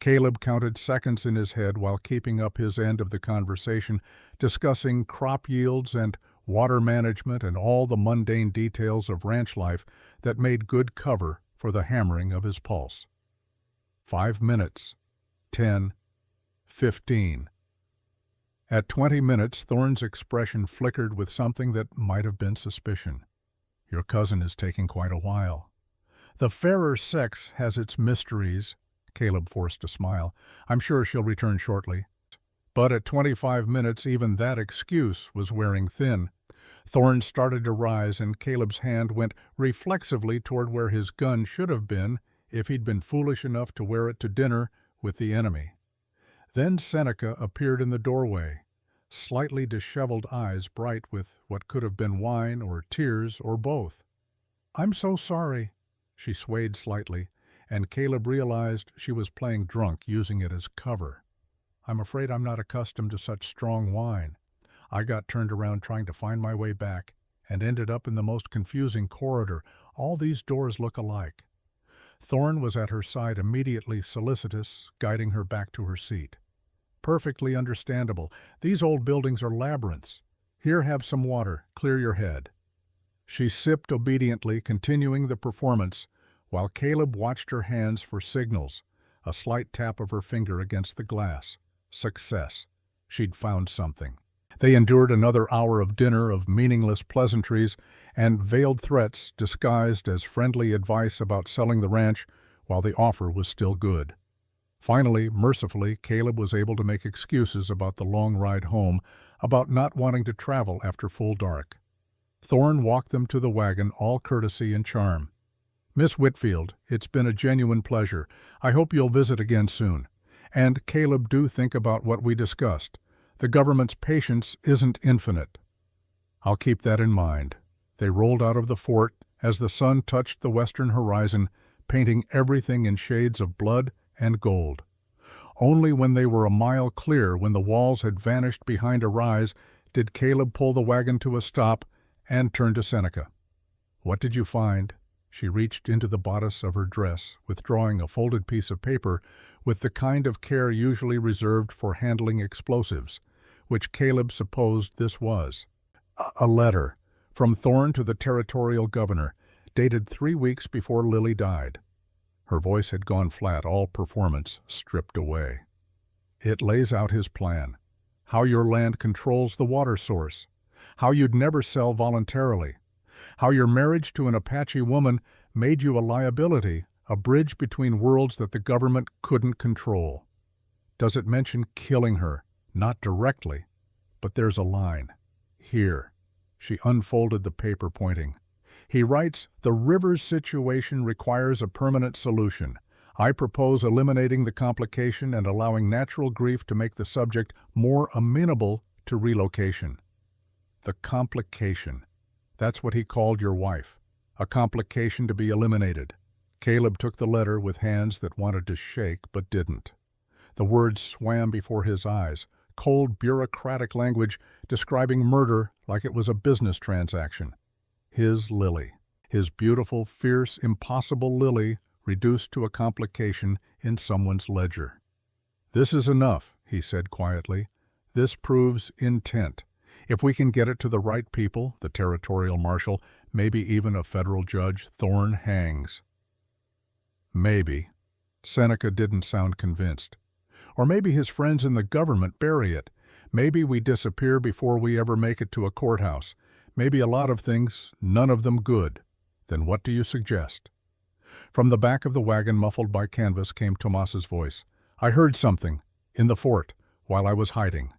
Caleb counted seconds in his head while keeping up his end of the conversation, discussing crop yields and water management and all the mundane details of ranch life that made good cover for the hammering of his pulse. 5 minutes. 10. 15. At 20 minutes, Thorne's expression flickered with something that might have been suspicion. "Your cousin is taking quite a while." "The fairer sex has its mysteries." Caleb forced a smile. "I'm sure she'll return shortly." But at 25 minutes, even that excuse was wearing thin. Thorne started to rise, and Caleb's hand went reflexively toward where his gun should have been if he'd been foolish enough to wear it to dinner with the enemy. Then Seneca appeared in the doorway, slightly disheveled eyes bright with what could have been wine or tears or both. "I'm so sorry." She swayed slightly, and Caleb realized she was playing drunk, using it as cover. "I'm afraid I'm not accustomed to such strong wine. I got turned around trying to find my way back and ended up in the most confusing corridor. All these doors look alike." Thorne was at her side, immediately solicitous, guiding her back to her seat. "Perfectly understandable. These old buildings are labyrinths. Here, have some water. Clear your head." She sipped obediently, continuing the performance, while Caleb watched her hands for signals, a slight tap of her finger against the glass. Success. She'd found something. They endured another hour of dinner, of meaningless pleasantries and veiled threats disguised as friendly advice about selling the ranch while the offer was still good. Finally, mercifully, Caleb was able to make excuses about the long ride home, about not wanting to travel after full dark. Thorne walked them to the wagon, all courtesy and charm. "Miss Whitfield, it's been a genuine pleasure. I hope you'll visit again soon. And, Caleb, do think about what we discussed. The government's patience isn't infinite." "I'll keep that in mind." They rolled out of the fort as the sun touched the western horizon, painting everything in shades of blood and gold. Only when they were a mile clear, when the walls had vanished behind a rise, did Caleb pull the wagon to a stop and turn to Seneca. "What did you find?" She reached into the bodice of her dress, withdrawing a folded piece of paper with the kind of care usually reserved for handling explosives, which Caleb supposed this was. A letter, from Thorne to the territorial governor, dated 3 weeks before Lily died. Her voice had gone flat, all performance stripped away. It lays out his plan. How your land controls the water source. How you'd never sell voluntarily. How your marriage to an Apache woman made you a liability, a bridge between worlds that the government couldn't control. Does it mention killing her? Not directly, but there's a line. Here. She unfolded the paper, pointing. He writes, "The river's situation requires a permanent solution. I propose eliminating the complication and allowing natural grief to make the subject more amenable to relocation." The complication. That's what he called your wife. A complication to be eliminated. Caleb took the letter with hands that wanted to shake but didn't. The words swam before his eyes, cold bureaucratic language describing murder like it was a business transaction. His Lily. His beautiful, fierce, impossible Lily reduced to a complication in someone's ledger. "This is enough," he said quietly. "This proves intent. If we can get it to the right people, the territorial marshal, maybe even a federal judge, Thorne hangs." Maybe. Seneca didn't sound convinced. Or maybe his friends in the government bury it. Maybe we disappear before we ever make it to a courthouse. Maybe a lot of things, none of them good. Then what do you suggest? From the back of the wagon, muffled by canvas, came Tomas's voice. "I heard something. In the fort. While I was hiding."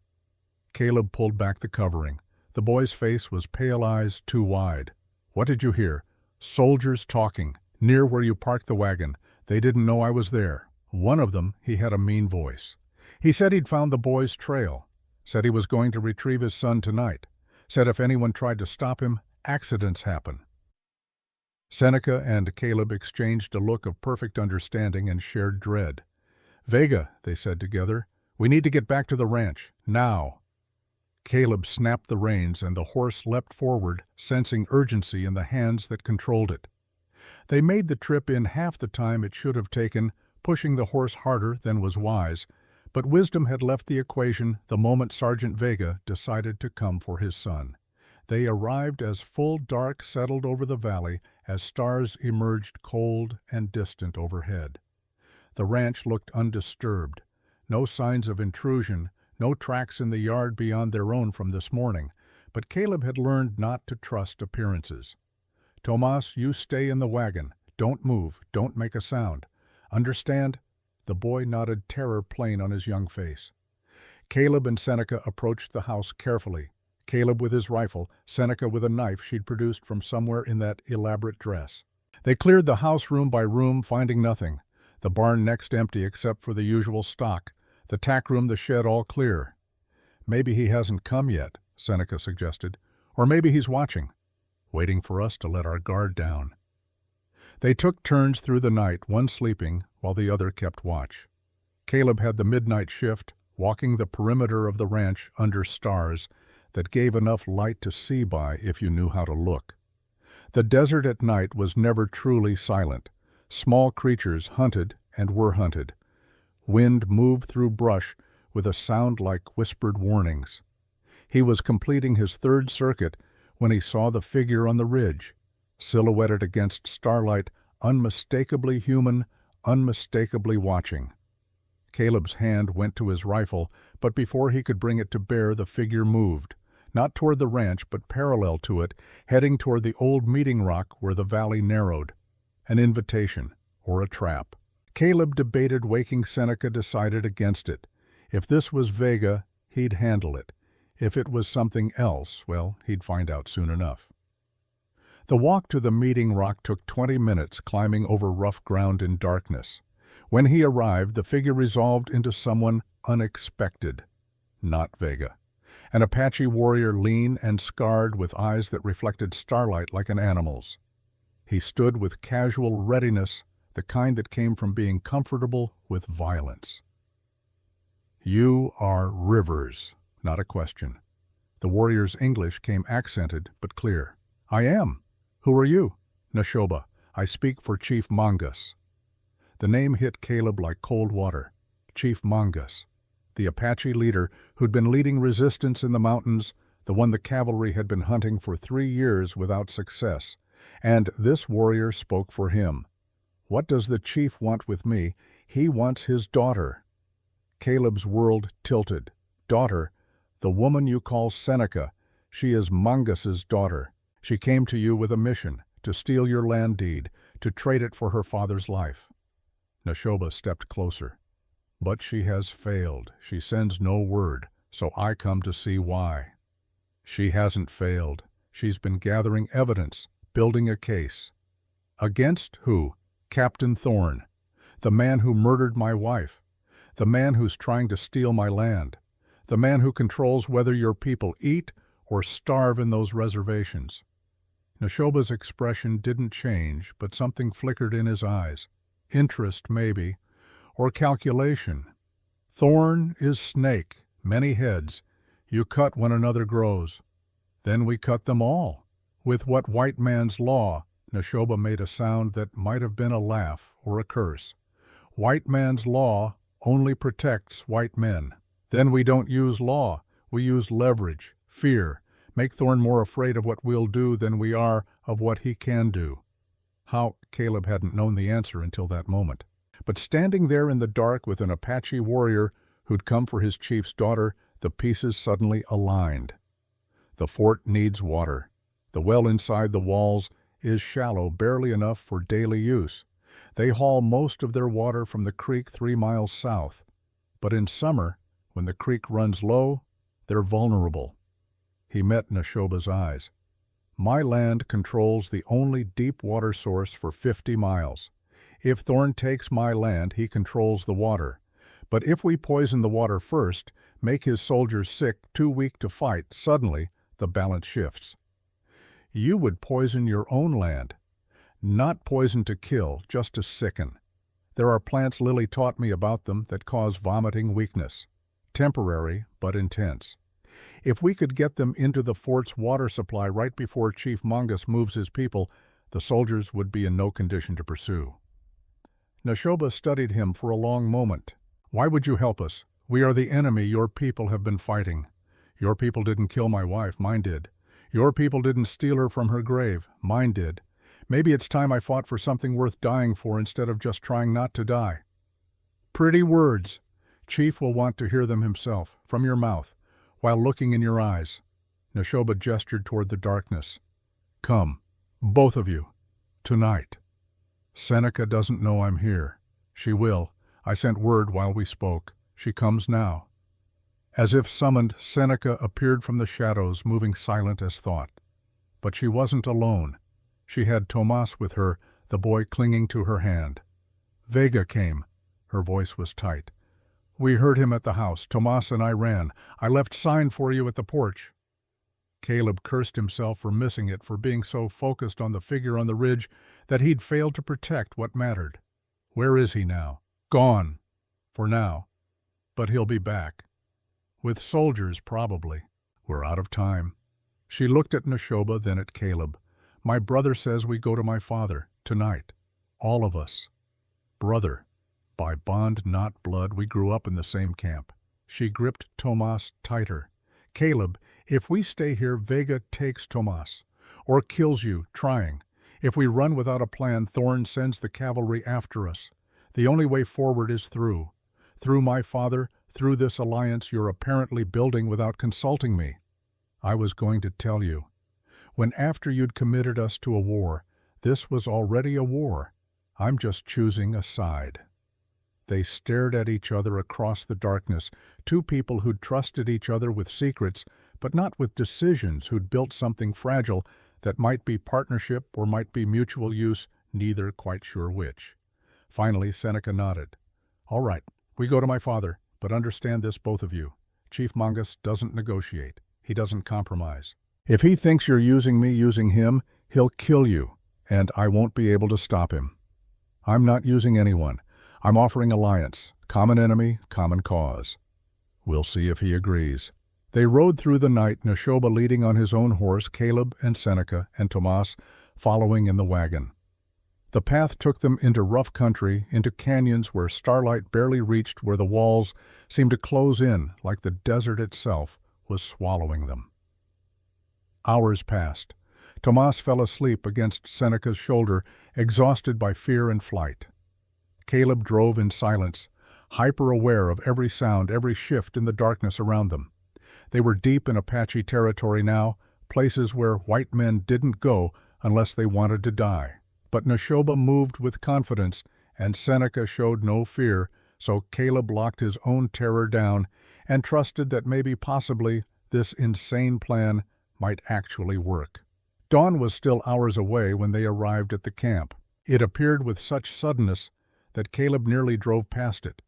Caleb pulled back the covering. The boy's face was pale, eyes too wide. "What did you hear?" "Soldiers talking. Near where you parked the wagon. They didn't know I was there. One of them, he had a mean voice. He said he'd found the boy's trail. Said he was going to retrieve his son tonight. Said if anyone tried to stop him, accidents happen." Seneca and Caleb exchanged a look of perfect understanding and shared dread. "Vega," they said together, "we need to get back to the ranch. Now." Caleb snapped the reins and the horse leapt forward, sensing urgency in the hands that controlled it. They made the trip in half the time it should have taken, pushing the horse harder than was wise, but wisdom had left the equation the moment Sergeant Vega decided to come for his son. They arrived as full dark settled over the valley as stars emerged cold and distant overhead. The ranch looked undisturbed. No signs of intrusion, no tracks in the yard beyond their own from this morning, but Caleb had learned not to trust appearances. "Tomas, you stay in the wagon. Don't move. Don't make a sound. Understand?" The boy nodded, terror plain on his young face. Caleb and Seneca approached the house carefully. Caleb with his rifle, Seneca with a knife she'd produced from somewhere in that elaborate dress. They cleared the house room by room, finding nothing. The barn next empty except for the usual stock. The tack room, the shed, all clear. "Maybe he hasn't come yet," Seneca suggested. "Or maybe he's watching, waiting for us to let our guard down." They took turns through the night, one sleeping while the other kept watch. Caleb had the midnight shift, walking the perimeter of the ranch under stars that gave enough light to see by if you knew how to look. The desert at night was never truly silent. Small creatures hunted and were hunted. Wind moved through brush with a sound like whispered warnings. He was completing his third circuit when he saw the figure on the ridge, silhouetted against starlight, unmistakably human, unmistakably watching. Caleb's hand went to his rifle, but before he could bring it to bear, the figure moved, not toward the ranch, but parallel to it, heading toward the old meeting rock where the valley narrowed. An invitation, or a trap. Caleb debated, waking Seneca decided against it. If this was Vega, he'd handle it. If it was something else, well, he'd find out soon enough. The walk to the meeting rock took 20 minutes, climbing over rough ground in darkness. When he arrived, the figure resolved into someone unexpected. Not Vega. An Apache warrior, lean and scarred, with eyes that reflected starlight like an animal's. He stood with casual readiness, the kind that came from being comfortable with violence. "You are Rivers," not a question. The warrior's English came accented but clear. "I am. Who are you?" "Nashoba. I speak for Chief Mongus." The name hit Caleb like cold water. Chief Mongus. The Apache leader who'd been leading resistance in the mountains, the one the cavalry had been hunting for 3 years without success, And this warrior spoke for him. What does the chief want with me? He wants his daughter. Caleb's world tilted. Daughter, the woman you call Seneca, she is Mangus's daughter. She came to you with a mission, to steal your land deed, to trade it for her father's life. Neshoba stepped closer. But she has failed. She sends no word, so I come to see why. She hasn't failed. She's been gathering evidence, building a case. Against who? Captain Thorne, the man who murdered my wife, the man who's trying to steal my land, the man who controls whether your people eat or starve in those reservations. Neshoba's expression didn't change, but something flickered in his eyes. Interest, maybe, or calculation. Thorn is snake, many heads. You cut when another grows. Then we cut them all. With what white man's law? Neshoba made a sound that might have been a laugh or a curse. White man's law only protects white men. Then we don't use law. We use leverage, fear, make Thorn more afraid of what we'll do than we are of what he can do. How? Caleb hadn't known the answer until that moment. But standing there in the dark with an Apache warrior who'd come for his chief's daughter, the pieces suddenly aligned. The fort needs water. The well inside the walls is shallow, barely enough for daily use. They haul most of their water from the creek 3 miles south. But in summer, when the creek runs low, they're vulnerable. He met Neshoba's eyes. My land controls the only deep water source for 50 miles. If Thorn takes my land, he controls the water. But if we poison the water first, make his soldiers sick, too weak to fight, suddenly the balance shifts. You would poison your own land. Not poison to kill, just to sicken. There are plants Lily taught me about them that cause vomiting weakness. Temporary, but intense. If we could get them into the fort's water supply right before Chief Mangus moves his people, the soldiers would be in no condition to pursue. Neshoba studied him for a long moment. Why would you help us? We are the enemy your people have been fighting. Your people didn't kill my wife, mine did. Your people didn't steal her from her grave, mine did. Maybe it's time I fought for something worth dying for instead of just trying not to die. Pretty words. Chief will want to hear them himself, from your mouth, while looking in your eyes. Neshoba gestured toward the darkness. Come, both of you, tonight. Seneca doesn't know I'm here. She will. I sent word while we spoke. She comes now. As if summoned, Seneca appeared from the shadows, moving silent as thought. But she wasn't alone. She had Tomas with her, the boy clinging to her hand. Vega came. Her voice was tight. We heard him at the house. Tomas and I ran. I left sign for you at the porch. Caleb cursed himself for missing it, for being so focused on the figure on the ridge that he'd failed to protect what mattered. Where is he now? Gone. For now. But he'll be back. With soldiers, probably. We're out of time. She looked at Neshoba, then at Caleb. My brother says we go to my father, tonight. All of us. Brother. By bond, not blood, we grew up in the same camp. She gripped Tomas tighter. Caleb, if we stay here, Vega takes Tomas. Or kills you, trying. If we run without a plan, Thorn sends the cavalry after us. The only way forward is through. Through my father, through this alliance you're apparently building without consulting me. I was going to tell you. When after you'd committed us to a war, this was already a war. I'm just choosing a side. They stared at each other across the darkness, two people who'd trusted each other with secrets, but not with decisions, who'd built something fragile that might be partnership or might be mutual use, neither quite sure which. Finally, Seneca nodded. All right, we go to my father, but understand this, both of you. Chief Mangus doesn't negotiate. He doesn't compromise. If he thinks you're using me, using him, he'll kill you, and I won't be able to stop him. I'm not using anyone. I'm offering alliance, common enemy, common cause. We'll see if he agrees. They rode through the night, Neshoba leading on his own horse, Caleb and Seneca and Tomas following in the wagon. The path took them into rough country, into canyons where starlight barely reached, where the walls seemed to close in like the desert itself was swallowing them. Hours passed. Tomas fell asleep against Seneca's shoulder, exhausted by fear and flight. Caleb drove in silence, hyper-aware of every sound, every shift in the darkness around them. They were deep in Apache territory now, places where white men didn't go unless they wanted to die. But Neshoba moved with confidence, and Seneca showed no fear, so Caleb locked his own terror down and trusted that maybe possibly this insane plan might actually work. Dawn was still hours away when they arrived at the camp. It appeared with such suddenness that Caleb nearly drove past it.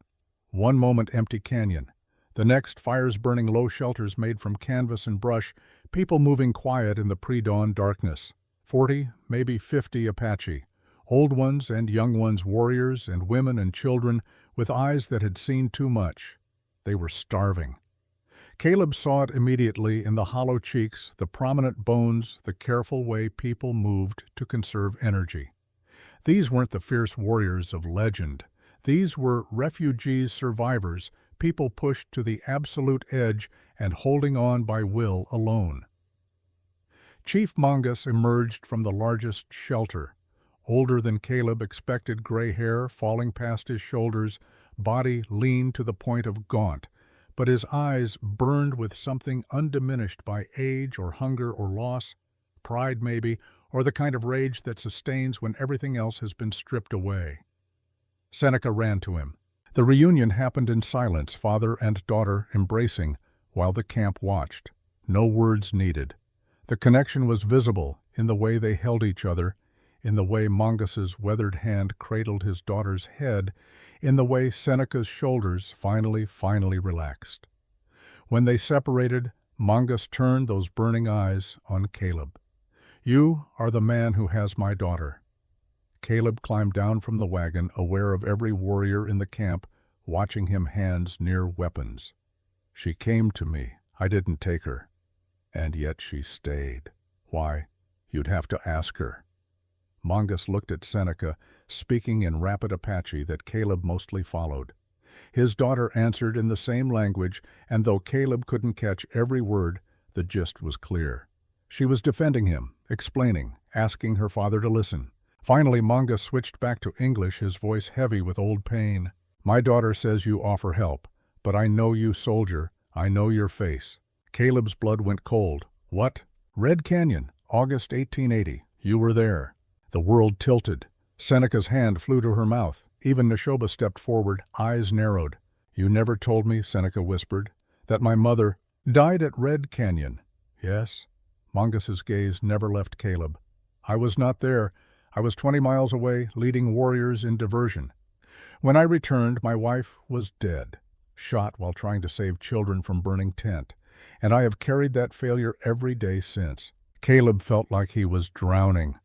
One moment empty canyon, the next fires burning low shelters made from canvas and brush, people moving quiet in the pre-dawn darkness. 40, maybe 50 Apache, old ones and young ones, warriors and women and children with eyes that had seen too much. They were starving. Caleb saw it immediately in the hollow cheeks, the prominent bones, the careful way people moved to conserve energy. These weren't the fierce warriors of legend. These were refugees, survivors, people pushed to the absolute edge and holding on by will alone. Chief Mongus emerged from the largest shelter. Older than Caleb, expected gray hair falling past his shoulders, body lean to the point of gaunt, but his eyes burned with something undiminished by age or hunger or loss, pride maybe, or the kind of rage that sustains when everything else has been stripped away. Seneca ran to him. The reunion happened in silence, father and daughter embracing, while the camp watched. No words needed. The connection was visible in the way they held each other, in the way Mongus's weathered hand cradled his daughter's head, in the way Seneca's shoulders finally relaxed. When they separated, Mongus turned those burning eyes on Caleb. "You are the man who has my daughter." Caleb climbed down from the wagon, aware of every warrior in the camp, watching him, hands near weapons. "She came to me. I didn't take her. And yet she stayed. Why? You'd have to ask her." Mongus looked at Seneca, speaking in rapid Apache that Caleb mostly followed. His daughter answered in the same language, and though Caleb couldn't catch every word, the gist was clear. She was defending him, explaining, asking her father to listen. Finally, Mongus switched back to English, his voice heavy with old pain. "My daughter says you offer help, but I know you, soldier. I know your face." Caleb's blood went cold. "What?" "Red Canyon, August 1880. You were there." The world tilted. Seneca's hand flew to her mouth. Even Neshoba stepped forward, eyes narrowed. "You never told me," Seneca whispered, "that my mother died at Red Canyon." "Yes." Mongus's gaze never left Caleb. "I was not there. I was 20 miles away, leading warriors in diversion. When I returned, my wife was dead, shot while trying to save children from burning tent, and I have carried that failure every day since." Caleb felt like he was drowning.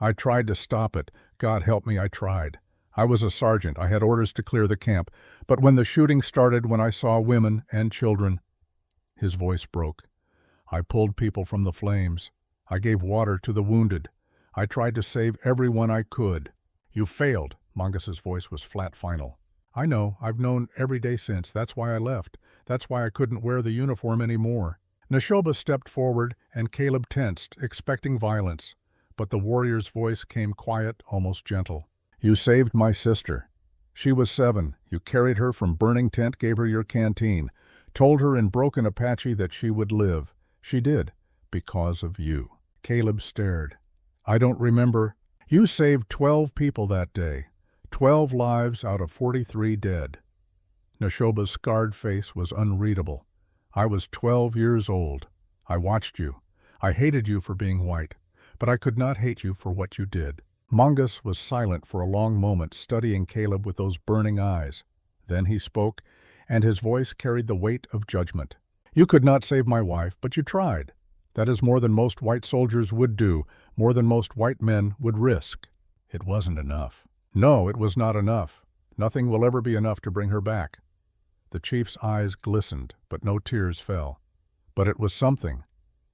"I tried to stop it. God help me, I tried. I was a sergeant. I had orders to clear the camp. But when the shooting started, when I saw women and children..." His voice broke. "I pulled people from the flames. I gave water to the wounded. I tried to save everyone I could." "You failed." Mongus's voice was flat final. "I know. I've known every day since. That's why I left. That's why I couldn't wear the uniform anymore." Neshoba stepped forward, and Caleb tensed, expecting violence. But the warrior's voice came quiet, almost gentle. "You saved my sister. She was 7. You carried her from burning tent, gave her your canteen, told her in broken Apache that she would live. She did, because of you." Caleb stared. "I don't remember." "You saved 12 people that day. 12 lives out of 43 dead." Neshoba's scarred face was unreadable. "I was 12 years old. I watched you. I hated you for being white. But I could not hate you for what you did." Mongus was silent for a long moment, studying Caleb with those burning eyes. Then he spoke, and his voice carried the weight of judgment. "You could not save my wife, but you tried. That is more than most white soldiers would do, more than most white men would risk." "It wasn't enough." "No, it was not enough. Nothing will ever be enough to bring her back." The chief's eyes glistened, but no tears fell. "But it was something,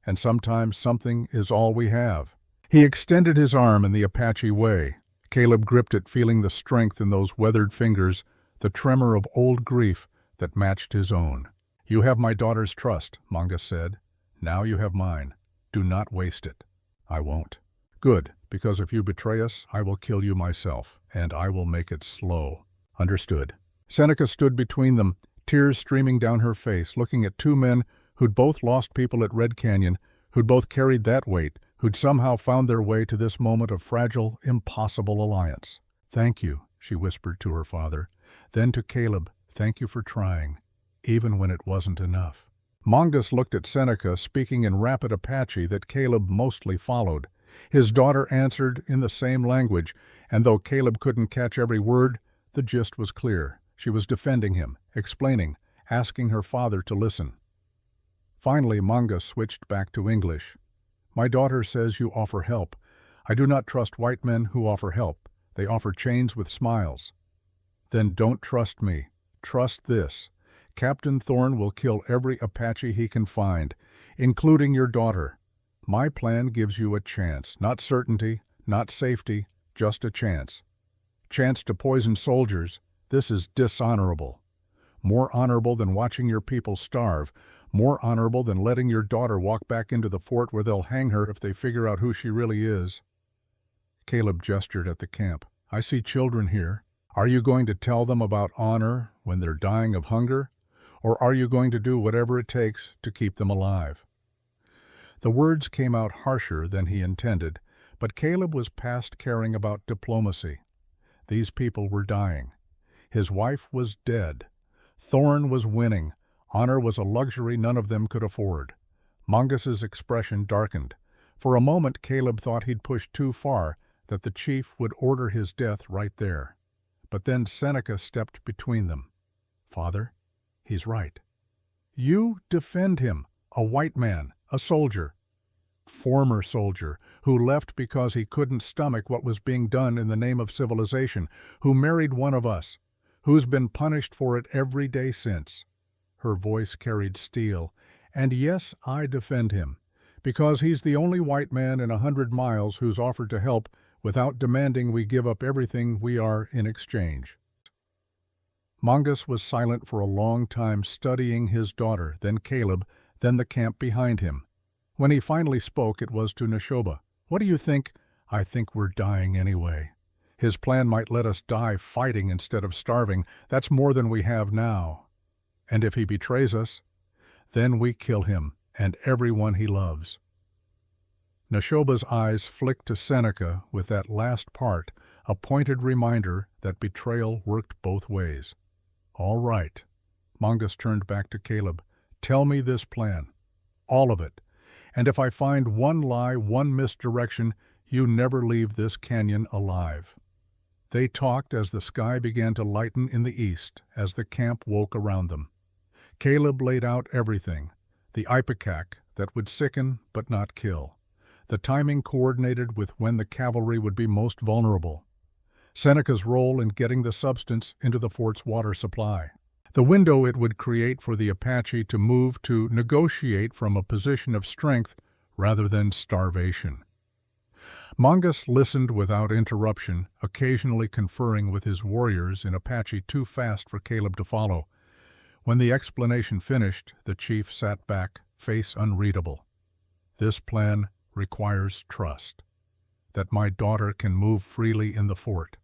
and sometimes something is all we have." He extended his arm in the Apache way. Caleb gripped it, feeling the strength in those weathered fingers, the tremor of old grief that matched his own. "You have my daughter's trust," Mongus said. "Now you have mine. Do not waste it." I won't. Good, because if you betray us, I will kill you myself, and I will make it slow. Understood. Seneca stood between them, tears streaming down her face, looking at two men who'd both lost people at Red Canyon, who'd both carried that weight, who'd somehow found their way to this moment of fragile, impossible alliance. Thank you, she whispered to her father. Then to Caleb, thank you for trying, even when it wasn't enough. Mongus looked at Seneca, speaking in rapid Apache that Caleb mostly followed. His daughter answered in the same language, and though Caleb couldn't catch every word, the gist was clear. She was defending him, explaining, asking her father to listen. Finally, Mongus switched back to English. My daughter says you offer help. I do not trust white men who offer help. They offer chains with smiles. Then don't trust me. Trust this. Captain Thorne will kill every Apache he can find, including your daughter. My plan gives you a chance, not certainty, not safety, just a chance. Chance to poison soldiers. This is dishonorable. More honorable than watching your people starve, more honorable than letting your daughter walk back into the fort where they'll hang her if they figure out who she really is. Caleb gestured at the camp. I see children here. Are you going to tell them about honor when they're dying of hunger? Or are you going to do whatever it takes to keep them alive? The words came out harsher than he intended, but Caleb was past caring about diplomacy. These people were dying. His wife was dead. Thorne was winning. Honor was a luxury none of them could afford. Mongus's expression darkened. For a moment Caleb thought he'd pushed too far, that the chief would order his death right there. But then Seneca stepped between them. Father, he's right. You defend him, a white man, a soldier. Former soldier, who left because he couldn't stomach what was being done in the name of civilization, who married one of us, who's been punished for it every day since. Her voice carried steel. And yes, I defend him, because he's the only white man in 100 miles who's offered to help without demanding we give up everything we are in exchange. Mongus was silent for a long time, studying his daughter, then Caleb, then the camp behind him. When he finally spoke, it was to Neshoba. What do you think? I think we're dying anyway. His plan might let us die fighting instead of starving. That's more than we have now. And if he betrays us, then we kill him and everyone he loves. Neshoba's eyes flicked to Seneca with that last part, a pointed reminder that betrayal worked both ways. All right. Mongus turned back to Caleb. Tell me this plan. All of it. And if I find one lie, one misdirection, you never leave this canyon alive. They talked as the sky began to lighten in the east, as the camp woke around them. Caleb laid out everything. The ipecac that would sicken but not kill. The timing coordinated with when the cavalry would be most vulnerable. Seneca's role in getting the substance into the fort's water supply. The window it would create for the Apache to move to negotiate from a position of strength rather than starvation. Mongus listened without interruption, occasionally conferring with his warriors in Apache too fast for Caleb to follow. When the explanation finished, the chief sat back, face unreadable. This plan requires trust. That my daughter can move freely in the fort.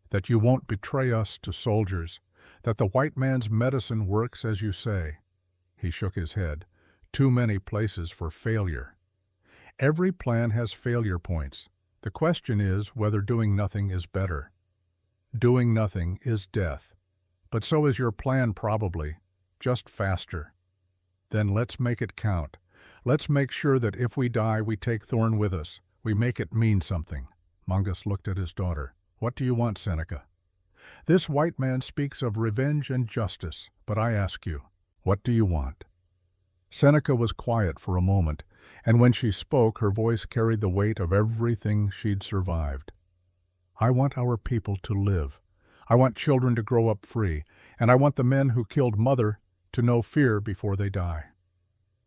That you won't betray us to soldiers. That the white man's medicine works as you say. He shook his head. Too many places for failure. Every plan has failure points. The question is whether doing nothing is better. Doing nothing is death. But so is your plan probably, just faster. Then let's make it count. Let's make sure that if we die, we take Thorne with us. We make it mean something. Mongus looked at his daughter. What do you want, Seneca? This white man speaks of revenge and justice, but I ask you, what do you want? Seneca was quiet for a moment, and when she spoke, her voice carried the weight of everything she'd survived. I want our people to live. I want children to grow up free, and I want the men who killed Mother to know fear before they die.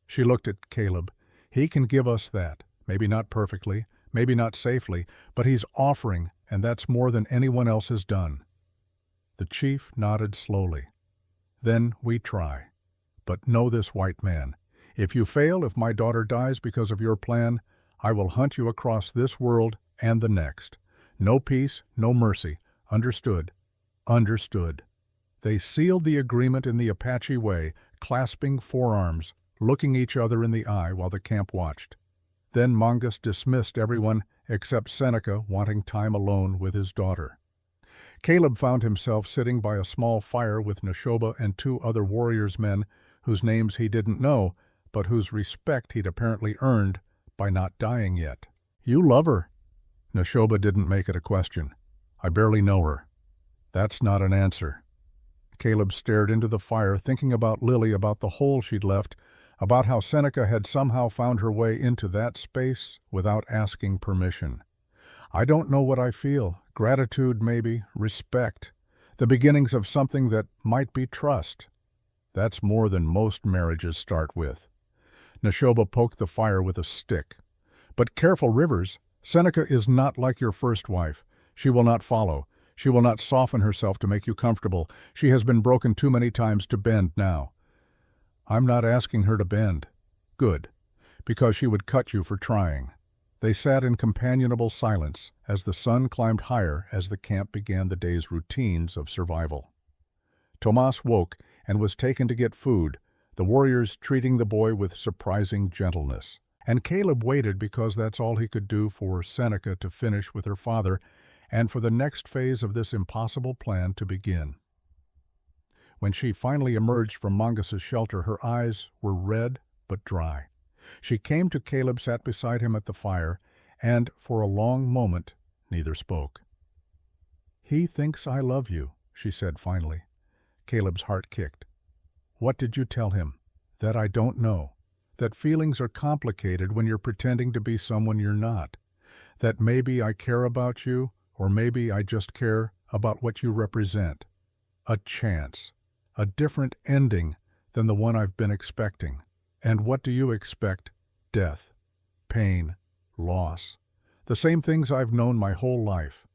She looked at Caleb. He can give us that, maybe not perfectly, maybe not safely, but he's offering, and that's more than anyone else has done. The chief nodded slowly. Then we try. But know this, white man. If you fail, if my daughter dies because of your plan, I will hunt you across this world and the next. No peace, no mercy. Understood? Understood." They sealed the agreement in the Apache way, clasping forearms, looking each other in the eye while the camp watched. Then Mongus dismissed everyone except Seneca wanting time alone with his daughter. Caleb found himself sitting by a small fire with Neshoba and 2 other warriors' men whose names he didn't know, but whose respect he'd apparently earned by not dying yet. "You love her." Neshoba didn't make it a question. "I barely know her." "That's not an answer." Caleb stared into the fire, thinking about Lily, about the hole she'd left, about how Seneca had somehow found her way into that space without asking permission. "I don't know what I feel. Gratitude, maybe. Respect. The beginnings of something that might be trust. That's more than most marriages start with." Neshoba poked the fire with a stick. "But careful, Rivers. Seneca is not like your first wife. She will not follow. She will not soften herself to make you comfortable. She has been broken too many times to bend now." "I'm not asking her to bend." "Good. Because she would cut you for trying." They sat in companionable silence as the sun climbed higher as the camp began the day's routines of survival. Tomas woke and was taken to get food, the warriors treating the boy with surprising gentleness. And Caleb waited because that's all he could do for Seneca to finish with her father and for the next phase of this impossible plan to begin. When she finally emerged from Mongus's shelter, her eyes were red but dry. She came to Caleb, sat beside him at the fire, and for a long moment neither spoke. "He thinks I love you," she said finally. Caleb's heart kicked. "What did you tell him?" "That I don't know. That feelings are complicated when you're pretending to be someone you're not. That maybe I care about you, or maybe I just care about what you represent. A chance. A different ending than the one I've been expecting. And what do you expect? Death. Pain. Loss. The same things I've known my whole life."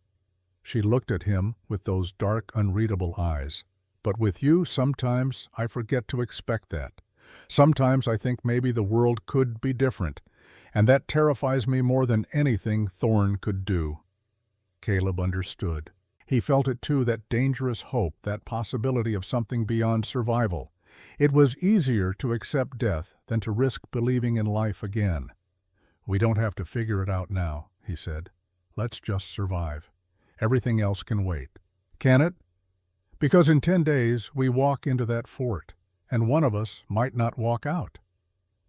She looked at him with those dark, unreadable eyes. "But with you, sometimes I forget to expect that. Sometimes I think maybe the world could be different, and that terrifies me more than anything Thorn could do." Caleb understood. He felt it too, that dangerous hope, that possibility of something beyond survival. It was easier to accept death than to risk believing in life again. "We don't have to figure it out now," he said. "Let's just survive. Everything else can wait." "Can it?" "Because in 10 days we walk into that fort, and one of us might not walk out."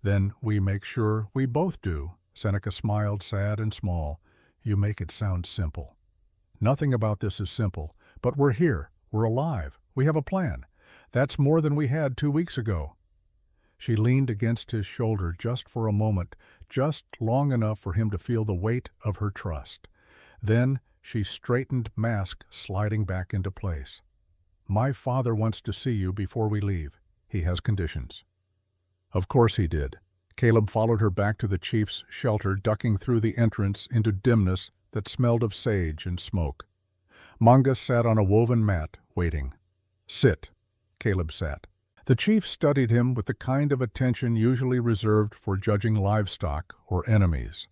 "Then we make sure we both do." Seneca smiled, sad and small. "You make it sound simple." "Nothing about this is simple, but we're here. We're alive. We have a plan. That's more than we had 2 weeks ago." She leaned against his shoulder just for a moment, just long enough for him to feel the weight of her trust. Then she straightened, mask sliding back into place. "My father wants to see you before we leave. He has conditions." Of course he did. Caleb followed her back to the chief's shelter, ducking through the entrance into dimness that smelled of sage and smoke. Mongus sat on a woven mat, waiting. "Sit." Caleb sat. The chief studied him with the kind of attention usually reserved for judging livestock or enemies.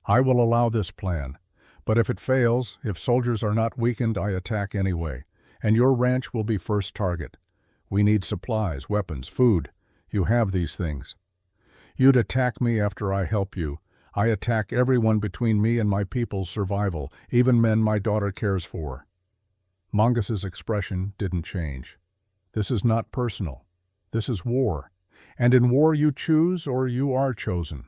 "I will allow this plan, but if it fails, if soldiers are not weakened, I attack anyway, and your ranch will be first target. We need supplies, weapons, food. You have these things. You'd attack me after I help you. I attack everyone between me and my people's survival, even men my daughter cares for." Mongus's expression didn't change. "This is not personal. This is war. And in war you choose or you are chosen."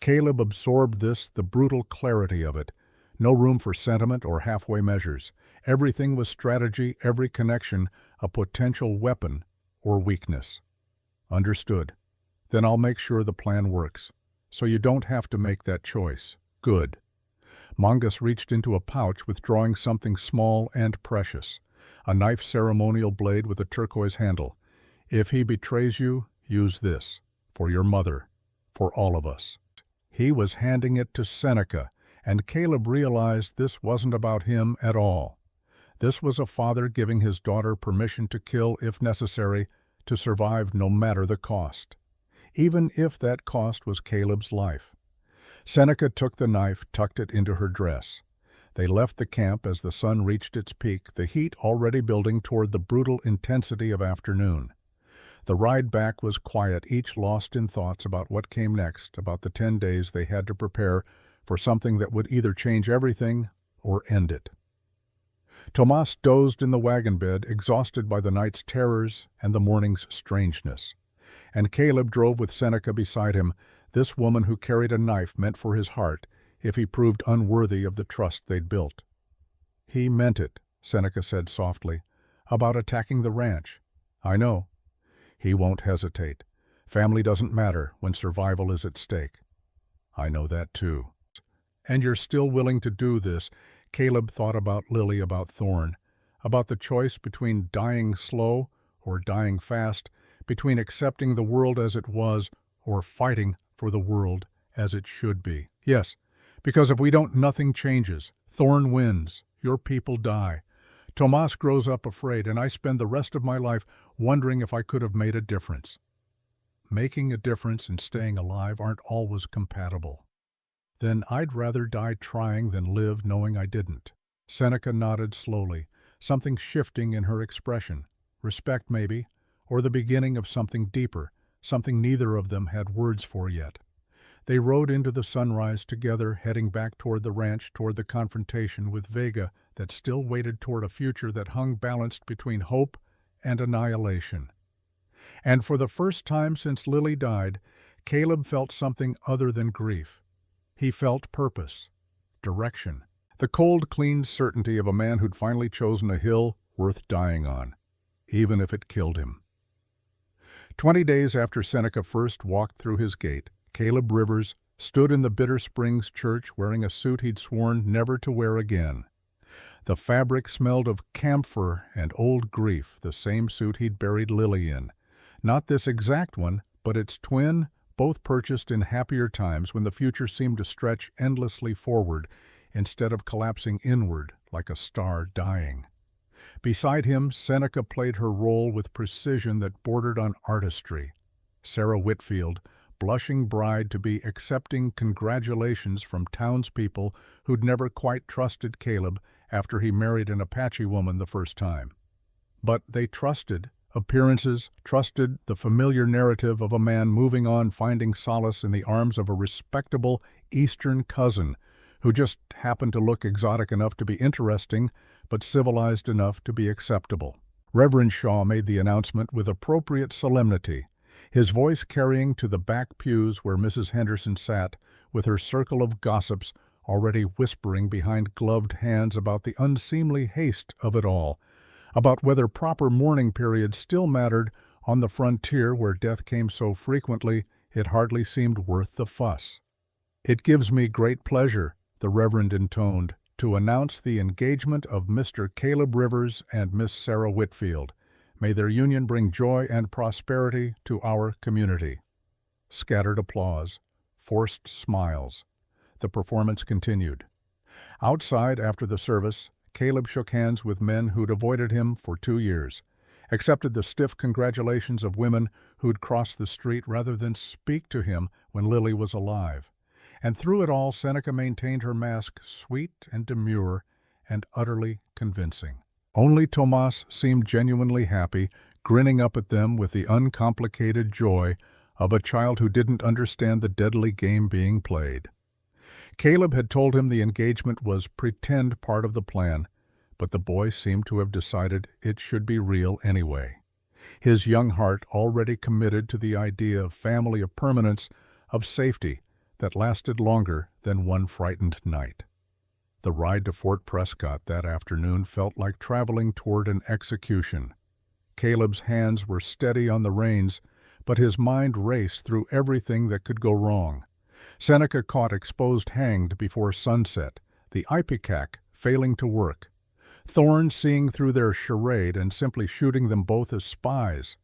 Caleb absorbed this, the brutal clarity of it. No room for sentiment or halfway measures. Everything was strategy, every connection a potential weapon or weakness. "Understood. Then I'll make sure the plan works. So you don't have to make that choice." "Good." Mongus reached into a pouch, withdrawing something small and precious. A knife ceremonial blade with a turquoise handle. "If he betrays you, use this. For your mother. For all of us." He was handing it to Seneca, and Caleb realized this wasn't about him at all. This was a father giving his daughter permission to kill if necessary, to survive no matter the cost. Even if that cost was Caleb's life. Seneca took the knife, tucked it into her dress. They left the camp as the sun reached its peak, the heat already building toward the brutal intensity of afternoon. The ride back was quiet, each lost in thoughts about what came next, about the 10 days they had to prepare for something that would either change everything or end it. Tomas dozed in the wagon bed, exhausted by the night's terrors and the morning's strangeness. And Caleb drove with Seneca beside him, this woman who carried a knife meant for his heart if he proved unworthy of the trust they'd built. "He meant it," Seneca said softly, "about attacking the ranch. I know. He won't hesitate. Family doesn't matter when survival is at stake." "I know that too." "And you're still willing to do this?" Caleb thought about Lily, about Thorn, about the choice between dying slow or dying fast, between accepting the world as it was or fighting for the world as it should be. "Yes, because if we don't, nothing changes. Thorn wins. Your people die. Tomas grows up afraid, and I spend the rest of my life wondering if I could have made a difference." Making a difference and staying alive aren't always compatible. "Then I'd rather die trying than live knowing I didn't." Seneca nodded slowly, something shifting in her expression. Respect, maybe, or the beginning of something deeper, something neither of them had words for yet. They rode into the sunrise together, heading back toward the ranch, toward the confrontation with Vega that still waited toward a future that hung balanced between hope and annihilation. And for the first time since Lily died, Caleb felt something other than grief. He felt purpose, direction, the cold, clean certainty of a man who'd finally chosen a hill worth dying on, even if it killed him. 20 days after Seneca first walked through his gate, Caleb Rivers stood in the Bitter Springs church wearing a suit he'd sworn never to wear again. The fabric smelled of camphor and old grief, the same suit he'd buried Lily in. Not this exact one, but its twin, both purchased in happier times when the future seemed to stretch endlessly forward instead of collapsing inward like a star dying. Beside him, Seneca played her role with precision that bordered on artistry. Sarah Whitfield, blushing bride to be accepting congratulations from townspeople who'd never quite trusted Caleb after he married an Apache woman the first time. But they trusted appearances, trusted the familiar narrative of a man moving on, finding solace in the arms of a respectable Eastern cousin who just happened to look exotic enough to be interesting, but civilized enough to be acceptable. Reverend Shaw made the announcement with appropriate solemnity, his voice carrying to the back pews where Mrs. Henderson sat, with her circle of gossips already whispering behind gloved hands about the unseemly haste of it all, about whether proper mourning periods still mattered on the frontier where death came so frequently it hardly seemed worth the fuss. "It gives me great pleasure," the Reverend intoned, "to announce the engagement of Mr. Caleb Rivers and Miss Sarah Whitfield. May their union bring joy and prosperity to our community." Scattered applause, forced smiles. The performance continued. Outside, after the service, Caleb shook hands with men who'd avoided him for 2 years, accepted the stiff congratulations of women who'd crossed the street rather than speak to him when Lily was alive. And through it all, Seneca maintained her mask sweet and demure and utterly convincing. Only Tomas seemed genuinely happy, grinning up at them with the uncomplicated joy of a child who didn't understand the deadly game being played. Caleb had told him the engagement was pretend part of the plan, but the boy seemed to have decided it should be real anyway. His young heart already committed to the idea of family, of permanence, of safety that lasted longer than one frightened night. The ride to Fort Prescott that afternoon felt like traveling toward an execution. Caleb's hands were steady on the reins, but his mind raced through everything that could go wrong. Seneca caught exposed hanged before sunset, the ipecac failing to work, Thorn seeing through their charade and simply shooting them both as spies.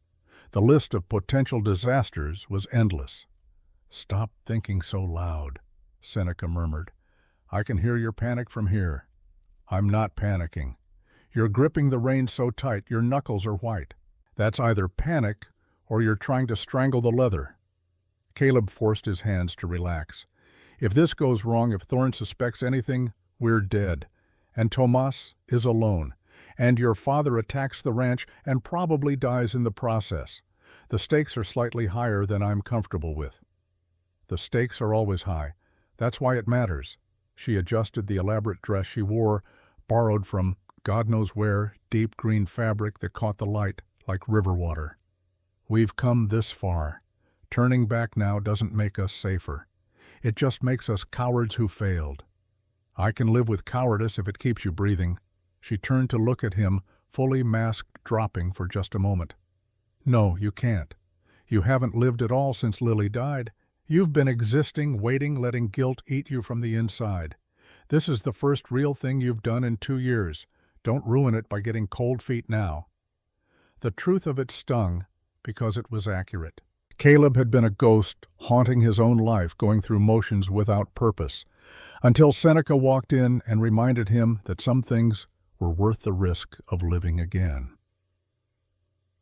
The list of potential disasters was endless. "Stop thinking so loud," Seneca murmured. "I can hear your panic from here." "I'm not panicking. You're gripping the reins so tight your knuckles are white. That's either panic or you're trying to strangle the leather." Caleb forced his hands to relax. If this goes wrong, if Thorn suspects anything, we're dead. And Tomas is alone. And your father attacks the ranch and probably dies in the process. The stakes are slightly higher than I'm comfortable with." "The stakes are always high. That's why it matters." She adjusted the elaborate dress she wore, borrowed from God knows where, deep green fabric that caught the light like river water. "We've come this far. Turning back now doesn't make us safer. It just makes us cowards who failed. I can live with cowardice if it keeps you breathing." She turned to look at him, fully masked, dropping for just a moment. "No, you can't. You haven't lived at all since Lily died. You've been existing, waiting, letting guilt eat you from the inside. This is the first real thing you've done in 2 years. Don't ruin it by getting cold feet now." The truth of it stung because it was accurate. Caleb had been a ghost, haunting his own life, going through motions without purpose, until Seneca walked in and reminded him that some things were worth the risk of living again.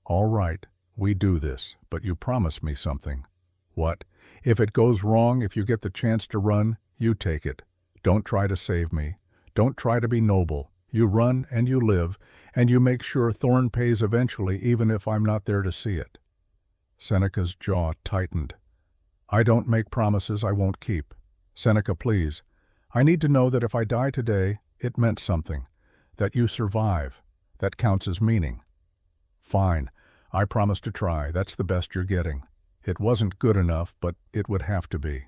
"All right, we do this, but you promise me something." "What?" "If it goes wrong, if you get the chance to run, you take it. Don't try to save me. Don't try to be noble. You run and you live, and you make sure Thorn pays eventually, even if I'm not there to see it." Seneca's jaw tightened. "I don't make promises I won't keep. Seneca, please. I need to know that if I die today, it meant something. That you survive. That counts as meaning." "Fine. I promise to try. That's the best you're getting. It wasn't good enough, but it would have to be."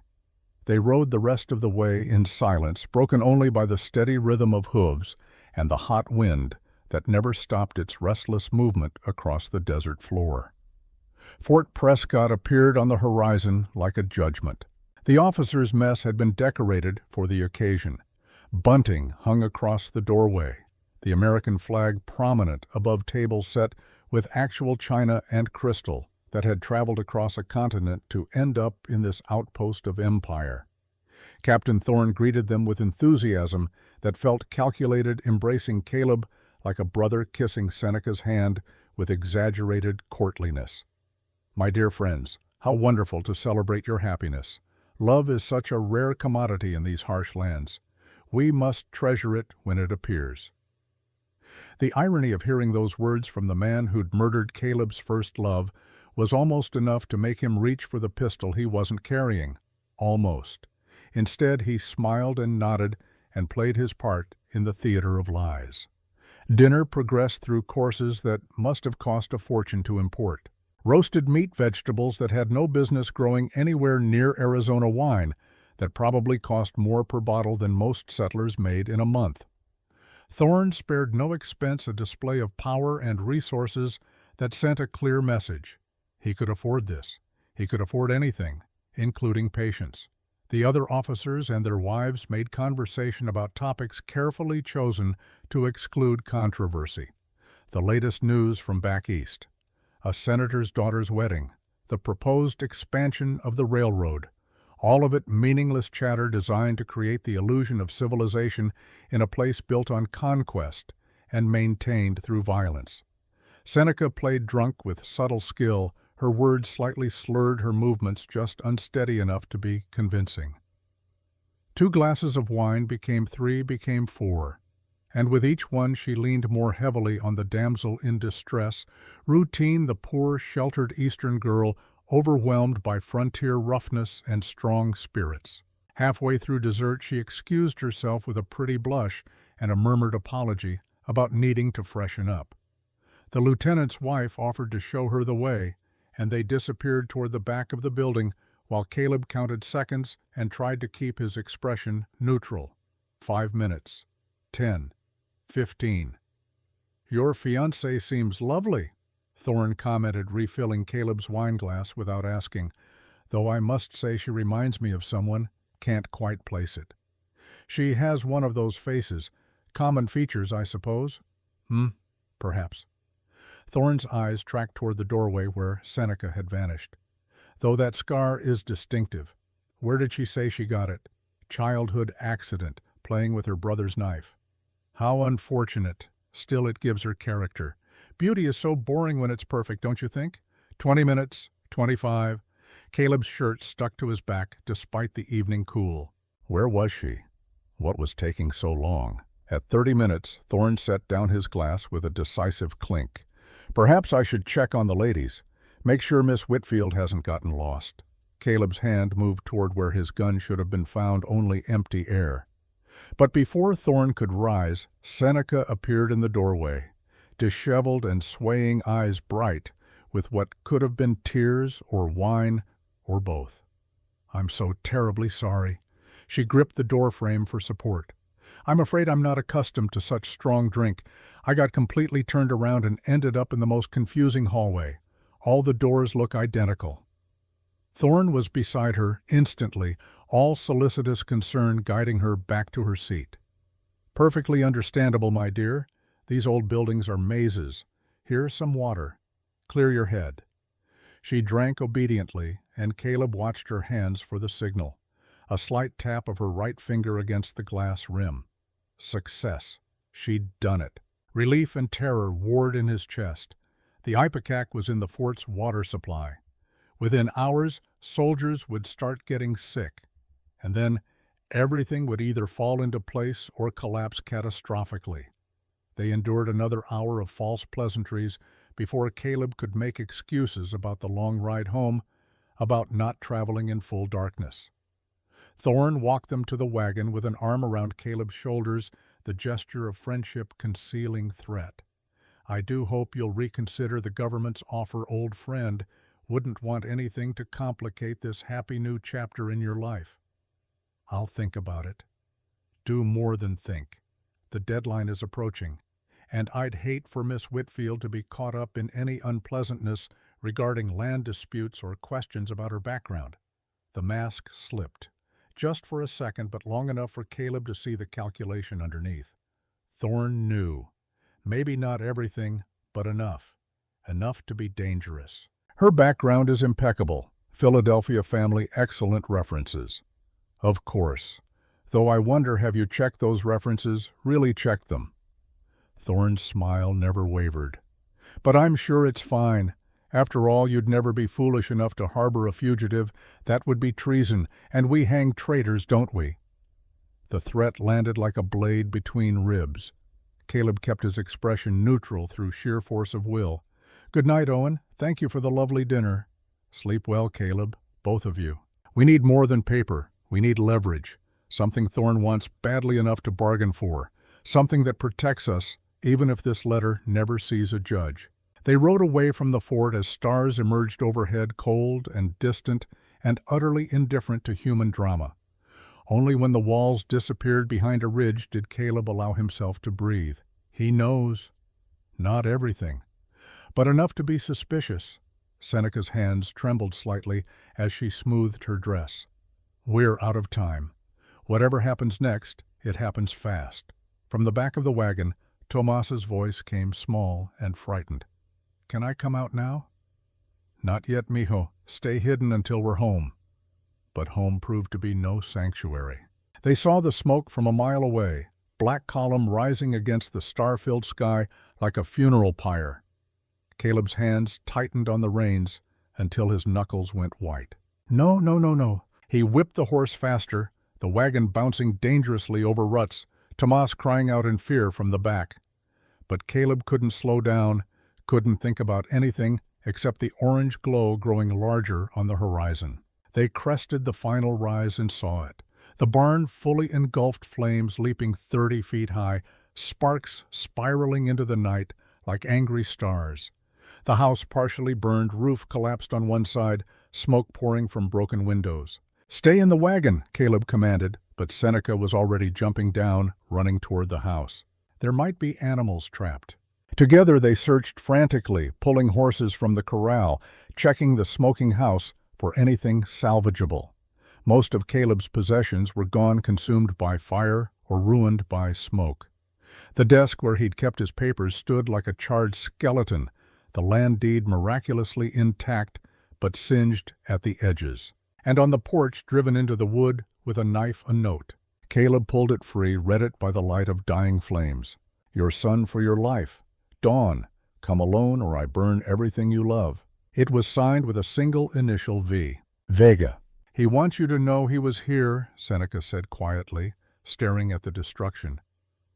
They rode the rest of the way in silence, broken only by the steady rhythm of hooves and the hot wind that never stopped its restless movement across the desert floor. Fort Prescott appeared on the horizon like a judgment. The officers' mess had been decorated for the occasion. Bunting hung across the doorway, the American flag prominent above tables set with actual china and crystal that had traveled across a continent to end up in this outpost of empire. Captain Thorn greeted them with enthusiasm that felt calculated, embracing Caleb like a brother kissing Seneca's hand with exaggerated courtliness. "My dear friends, how wonderful to celebrate your happiness. Love is such a rare commodity in these harsh lands. We must treasure it when it appears." The irony of hearing those words from the man who'd murdered Caleb's first love was almost enough to make him reach for the pistol he wasn't carrying. Almost. Instead, he smiled and nodded and played his part in the theater of lies. Dinner progressed through courses that must have cost a fortune to import. Roasted meat vegetables that had no business growing anywhere near Arizona wine that probably cost more per bottle than most settlers made in a month. Thorn spared no expense, a display of power and resources that sent a clear message. He could afford this. He could afford anything, including patience. The other officers and their wives made conversation about topics carefully chosen to exclude controversy. The latest news from back east. A senator's daughter's wedding. The proposed expansion of the railroad. All of it meaningless chatter designed to create the illusion of civilization in a place built on conquest and maintained through violence. Seneca played drunk with subtle skill. Her words slightly slurred, her movements just unsteady enough to be convincing. 2 glasses of wine became 3, became 4, and with each one she leaned more heavily on the damsel in distress, Routine, the poor, sheltered Eastern girl, overwhelmed by frontier roughness and strong spirits. Halfway through dessert, she excused herself with a pretty blush and a murmured apology about needing to freshen up. The lieutenant's wife offered to show her the way, and they disappeared toward the back of the building while Caleb counted seconds and tried to keep his expression neutral. 5 minutes. 10. 15. "Your fiancée seems lovely," Thorn commented, refilling Caleb's wine glass without asking, "though I must say she reminds me of someone, can't quite place it. She has one of those faces, common features, I suppose?" Perhaps." Thorn's eyes tracked toward the doorway where Seneca had vanished. "Though that scar is distinctive. Where did she say she got it?" "Childhood accident, playing with her brother's knife." "How unfortunate. Still, it gives her character. Beauty is so boring when it's perfect, don't you think? 20 minutes, 25. Caleb's shirt stuck to his back despite the evening cool. Where was she? What was taking so long? At 30 minutes, Thorne set down his glass with a decisive clink. Perhaps I should check on the ladies. Make sure Miss Whitfield hasn't gotten lost. Caleb's hand moved toward where his gun should have been found, only empty air. But before Thorne could rise, Seneca appeared in the doorway, disheveled and swaying, eyes bright, with what could have been tears or wine or both. "I'm so terribly sorry." She gripped the doorframe for support. "I'm afraid I'm not accustomed to such strong drink. I got completely turned around and ended up in the most confusing hallway. All the doors look identical." Thorne was beside her instantly, all solicitous concern guiding her back to her seat. "Perfectly understandable, my dear. These old buildings are mazes. Here's some water. Clear your head." She drank obediently, and Caleb watched her hands for the signal. A slight tap of her right finger against the glass rim. Success. She'd done it. Relief and terror warred in his chest. The ipecac was in the fort's water supply. Within hours, soldiers would start getting sick, and then everything would either fall into place or collapse catastrophically. They endured another hour of false pleasantries before Caleb could make excuses about the long ride home, about not traveling in full darkness. Thorne walked them to the wagon with an arm around Caleb's shoulders, the gesture of friendship concealing threat. "I do hope you'll reconsider the government's offer, old friend. Wouldn't want anything to complicate this happy new chapter in your life." "I'll think about it." "Do more than think. The deadline is approaching, and I'd hate for Miss Whitfield to be caught up in any unpleasantness regarding land disputes or questions about her background." The mask slipped. Just for a second, but long enough for Caleb to see the calculation underneath. Thorne knew. Maybe not everything, but enough. Enough to be dangerous. Her background is impeccable. Philadelphia family, excellent references. Of course. Though I wonder, have you checked those references? Really checked them? Thorne's smile never wavered. "But I'm sure it's fine. After all, you'd never be foolish enough to harbor a fugitive. That would be treason, and we hang traitors, don't we?" The threat landed like a blade between ribs. Caleb kept his expression neutral through sheer force of will. "Good night, Owen. Thank you for the lovely dinner." "Sleep well, Caleb, both of you. We need more than paper. We need leverage. Something Thorne wants badly enough to bargain for. Something that protects us, even if this letter never sees a judge." They rode away from the fort as stars emerged overhead, cold and distant and utterly indifferent to human drama. Only when the walls disappeared behind a ridge did Caleb allow himself to breathe. He knows. Not everything, but enough to be suspicious. Seneca's hands trembled slightly as she smoothed her dress. "We're out of time. Whatever happens next, it happens fast." From the back of the wagon, Tomas's voice came small and frightened. "Can I come out now?" "Not yet, mijo. Stay hidden until we're home." But home proved to be no sanctuary. They saw the smoke from a mile away, black column rising against the star-filled sky like a funeral pyre. Caleb's hands tightened on the reins until his knuckles went white. "No, no, no, no." He whipped the horse faster, the wagon bouncing dangerously over ruts, Tomas crying out in fear from the back. But Caleb couldn't slow down, couldn't think about anything except the orange glow growing larger on the horizon. They crested the final rise and saw it. The barn fully engulfed, flames leaping 30 feet high, sparks spiraling into the night like angry stars. The house partially burned, roof collapsed on one side, smoke pouring from broken windows. "Stay in the wagon," Caleb commanded, but Seneca was already jumping down, running toward the house. There might be animals trapped. Together they searched frantically, pulling horses from the corral, checking the smoking house for anything salvageable. Most of Caleb's possessions were gone, consumed by fire or ruined by smoke. The desk where he'd kept his papers stood like a charred skeleton, the land deed miraculously intact but singed at the edges. And on the porch, driven into the wood with a knife, a note. Caleb pulled it free, read it by the light of dying flames. "Your son for your life. Dawn, come alone or I burn everything you love." It was signed with a single initial V. Vega. He wants you to know he was here, Seneca said quietly, staring at the destruction.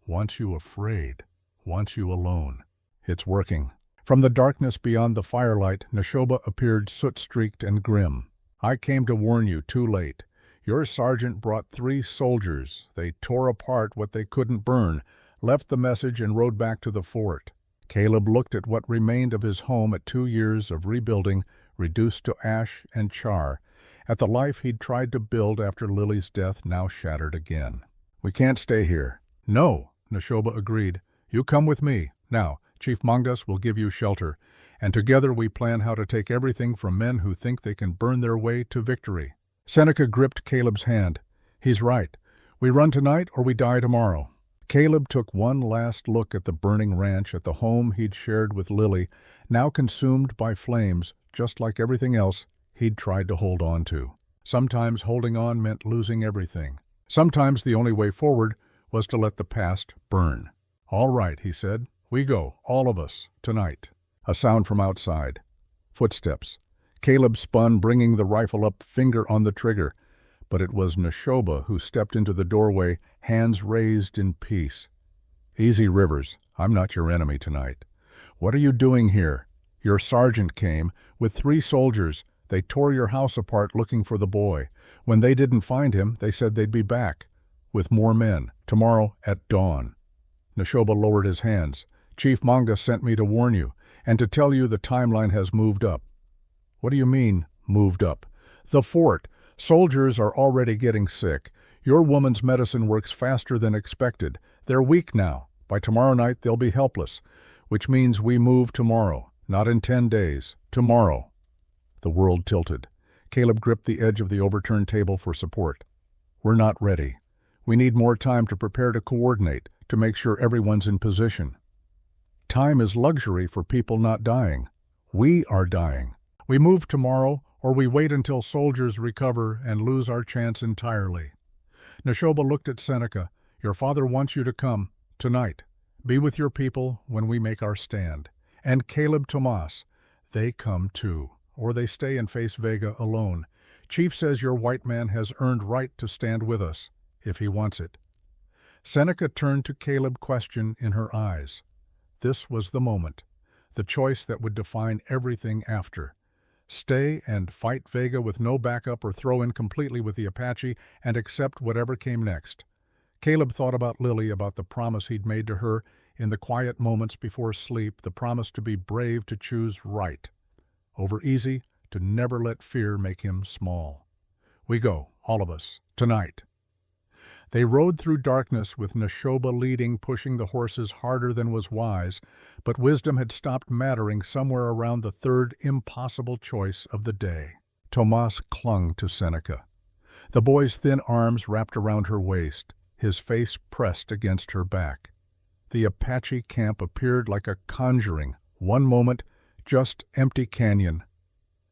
Wants you afraid. Wants you alone. It's working. From the darkness beyond the firelight, Neshoba appeared soot-streaked and grim. I came to warn you, too late. Your sergeant brought 3 soldiers. They tore apart what they couldn't burn, left the message and rode back to the fort. Caleb looked at what remained of his home at 2 years of rebuilding, reduced to ash and char, at the life he'd tried to build after Lily's death, now shattered again. We can't stay here. No, Neshoba agreed. You come with me. Now, Chief Mongus will give you shelter, and together we plan how to take everything from men who think they can burn their way to victory. Seneca gripped Caleb's hand. He's right. We run tonight or we die tomorrow. Caleb took one last look at the burning ranch, at the home he'd shared with Lily, now consumed by flames, just like everything else he'd tried to hold on to. Sometimes holding on meant losing everything. Sometimes the only way forward was to let the past burn. All right, he said. We go, all of us, tonight. A sound from outside. Footsteps. Caleb spun, bringing the rifle up, finger on the trigger. But it was Neshoba who stepped into the doorway, hands raised in peace. Easy, Rivers. I'm not your enemy tonight. What are you doing here? Your sergeant came with 3 soldiers. They tore your house apart looking for the boy. When they didn't find him, they said they'd be back with more men, tomorrow at dawn. Neshoba lowered his hands. Chief Mongus sent me to warn you, and to tell you the timeline has moved up. What do you mean, moved up? The fort. Soldiers are already getting sick. Your woman's medicine works faster than expected. They're weak now. By tomorrow night, they'll be helpless, which means we move tomorrow, not in 10 days. Tomorrow. The world tilted. Caleb gripped the edge of the overturned table for support. We're not ready. We need more time to prepare, to coordinate, to make sure everyone's in position. Time is luxury for people not dying. We are dying. We move tomorrow, or we wait until soldiers recover and lose our chance entirely. Neshoba looked at Seneca. Your father wants you to come, tonight. Be with your people when we make our stand. And Caleb, Tomas, they come too, or they stay and face Vega alone. Chief says your white man has earned right to stand with us, if he wants it. Seneca turned to Caleb, question in her eyes. This was the moment, the choice that would define everything after. Stay and fight Vega with no backup, or throw in completely with the Apache and accept whatever came next. Caleb thought about Lily, about the promise he'd made to her in the quiet moments before sleep, the promise to be brave, to choose right. Over easy, to never let fear make him small. We go, all of us, tonight. They rode through darkness with Neshoba leading, pushing the horses harder than was wise, but wisdom had stopped mattering somewhere around the third impossible choice of the day. Tomas clung to Seneca. The boy's thin arms wrapped around her waist, his face pressed against her back. The Apache camp appeared like a conjuring. One moment, just empty canyon.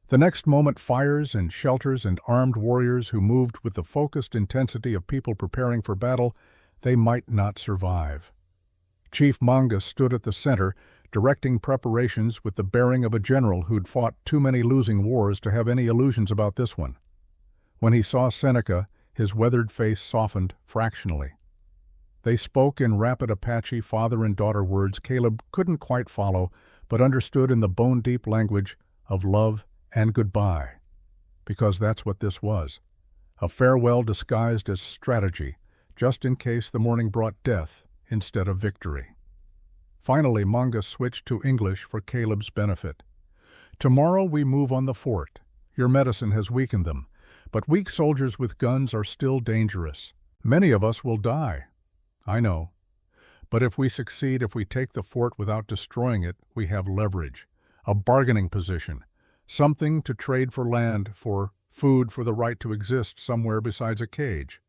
The next moment, fires and shelters and armed warriors who moved with the focused intensity of people preparing for battle they might not survive. Chief Mongus stood at the center, directing preparations with the bearing of a general who'd fought too many losing wars to have any illusions about this one. When he saw Seneca, his weathered face softened fractionally. They spoke in rapid Apache father and daughter words Caleb couldn't quite follow, but understood in the bone-deep language of love and goodbye, because that's what this was. A farewell disguised as strategy, just in case the morning brought death instead of victory. Finally, Mongus switched to English for Caleb's benefit. Tomorrow we move on the fort. Your medicine has weakened them, but weak soldiers with guns are still dangerous. Many of us will die. I know. But if we succeed, if we take the fort without destroying it, we have leverage, a bargaining position, something to trade for land, for food, for the right to exist somewhere besides a cage.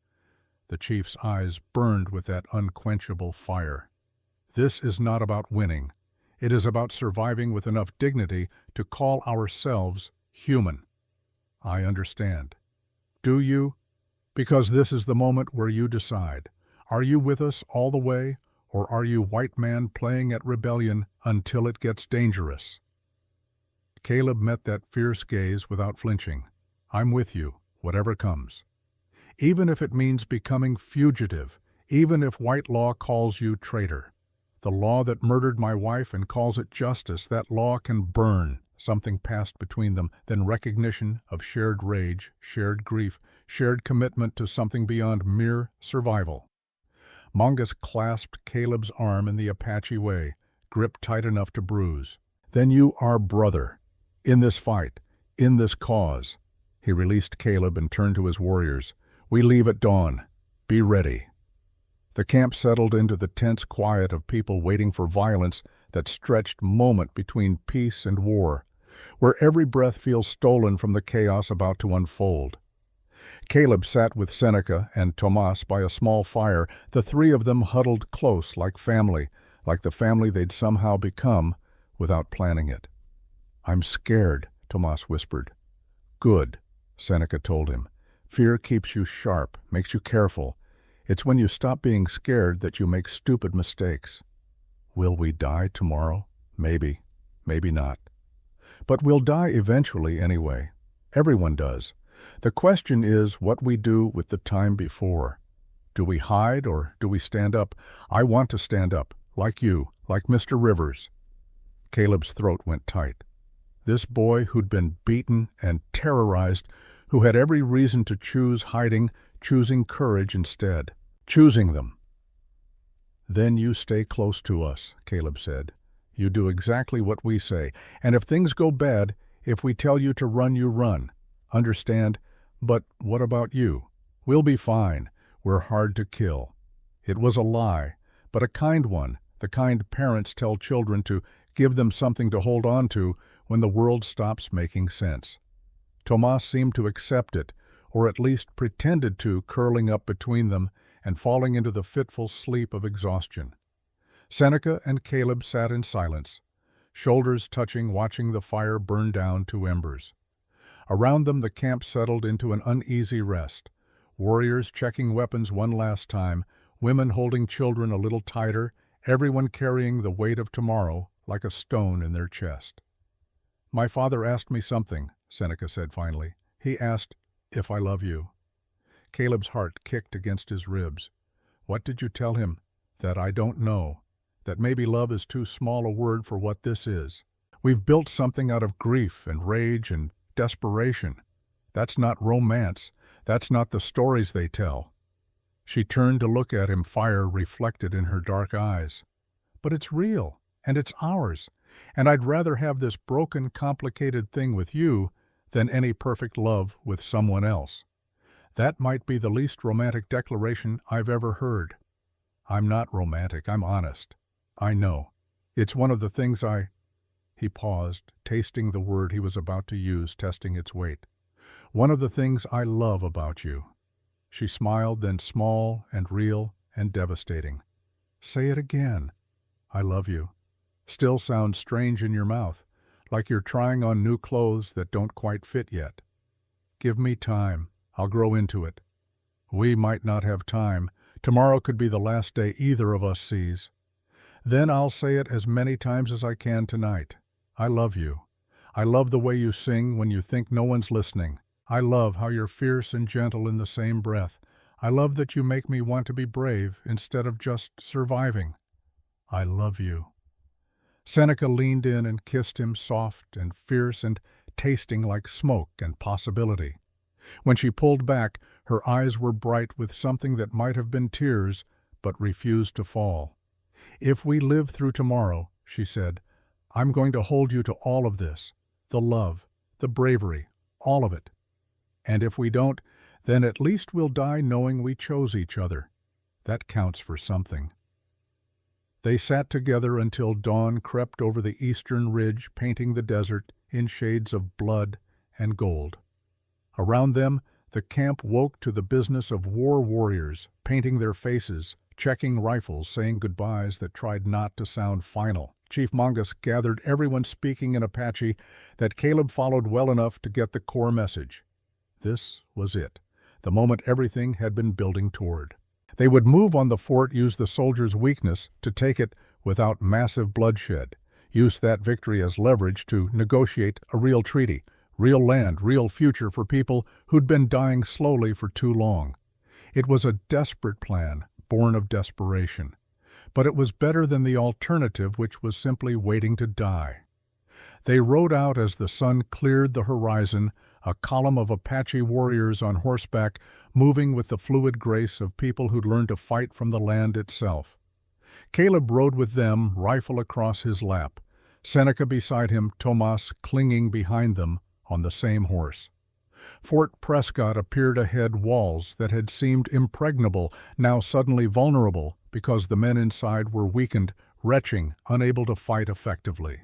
The chief's eyes burned with that unquenchable fire. This is not about winning. It is about surviving with enough dignity to call ourselves human. I understand. Do you? Because this is the moment where you decide. Are you with us all the way, or are you white man playing at rebellion until it gets dangerous? Caleb met that fierce gaze without flinching. I'm with you, whatever comes. Even if it means becoming fugitive, even if white law calls you traitor. The law that murdered my wife and calls it justice, that law can burn. Something passed between them, then recognition of shared rage, shared grief, shared commitment to something beyond mere survival. Mongus clasped Caleb's arm in the Apache way, gripped tight enough to bruise. Then you are brother. In this fight, in this cause. He released Caleb and turned to his warriors. We leave at dawn. Be ready. The camp settled into the tense quiet of people waiting for violence that stretched moment between peace and war, where every breath feels stolen from the chaos about to unfold. Caleb sat with Seneca and Tomas by a small fire, the three of them huddled close like family, like the family they'd somehow become without planning it. I'm scared, Tomas whispered. Good, Seneca told him. Fear keeps you sharp, makes you careful. It's when you stop being scared that you make stupid mistakes. Will we die tomorrow? Maybe, maybe not. But we'll die eventually anyway. Everyone does. The question is what we do with the time before. Do we hide or do we stand up? I want to stand up, like you, like Mr. Rivers. Caleb's throat went tight. This boy who'd been beaten and terrorized, who had every reason to choose hiding, choosing courage instead. Choosing them. Then you stay close to us, Caleb said. You do exactly what we say, and if things go bad, if we tell you to run, you run. Understand? But what about you? We'll be fine. We're hard to kill. It was a lie, but a kind one, the kind parents tell children to give them something to hold on to when the world stops making sense. Tomas seemed to accept it, or at least pretended to, curling up between them and falling into the fitful sleep of exhaustion. Seneca and Caleb sat in silence, shoulders touching, watching the fire burn down to embers. Around them the camp settled into an uneasy rest, warriors checking weapons one last time, women holding children a little tighter, everyone carrying the weight of tomorrow like a stone in their chest. My father asked me something, Seneca said finally. He asked if I love you. Caleb's heart kicked against his ribs. What did you tell him? That I don't know. That maybe love is too small a word for what this is. We've built something out of grief and rage and desperation. That's not romance. That's not the stories they tell. She turned to look at him, fire reflected in her dark eyes. But it's real, and it's ours, and I'd rather have this broken, complicated thing with you than any perfect love with someone else. That might be the least romantic declaration I've ever heard. I'm not romantic, I'm honest. I know. It's one of the things He paused, tasting the word he was about to use, testing its weight. One of the things I love about you. She smiled, then small and real and devastating. Say it again. I love you. Still sounds strange in your mouth, like you're trying on new clothes that don't quite fit yet. Give me time. I'll grow into it. We might not have time. Tomorrow could be the last day either of us sees. Then I'll say it as many times as I can tonight. I love you. I love the way you sing when you think no one's listening. I love how you're fierce and gentle in the same breath. I love that you make me want to be brave instead of just surviving. I love you. Seneca leaned in and kissed him, soft and fierce and tasting like smoke and possibility. When she pulled back, her eyes were bright with something that might have been tears, but refused to fall. If we live through tomorrow, she said, I'm going to hold you to all of this, the love, the bravery, all of it. And if we don't, then at least we'll die knowing we chose each other. That counts for something. They sat together until dawn crept over the eastern ridge, painting the desert in shades of blood and gold. Around them, the camp woke to the business of war warriors, painting their faces, checking rifles, saying goodbyes that tried not to sound final. Chief Mongus gathered everyone speaking in Apache that Caleb followed well enough to get the core message. This was it, the moment everything had been building toward. They would move on the fort, use the soldiers' weakness to take it without massive bloodshed, use that victory as leverage to negotiate a real treaty, Real land, real future for people who'd been dying slowly for too long. It was a desperate plan, born of desperation. But it was better than the alternative, which was simply waiting to die. They rode out as the sun cleared the horizon, a column of Apache warriors on horseback, moving with the fluid grace of people who'd learned to fight from the land itself. Caleb rode with them, rifle across his lap, Seneca beside him, Tomas clinging behind them on the same horse. Fort Prescott appeared ahead, walls that had seemed impregnable, now suddenly vulnerable because the men inside were weakened, retching, unable to fight effectively.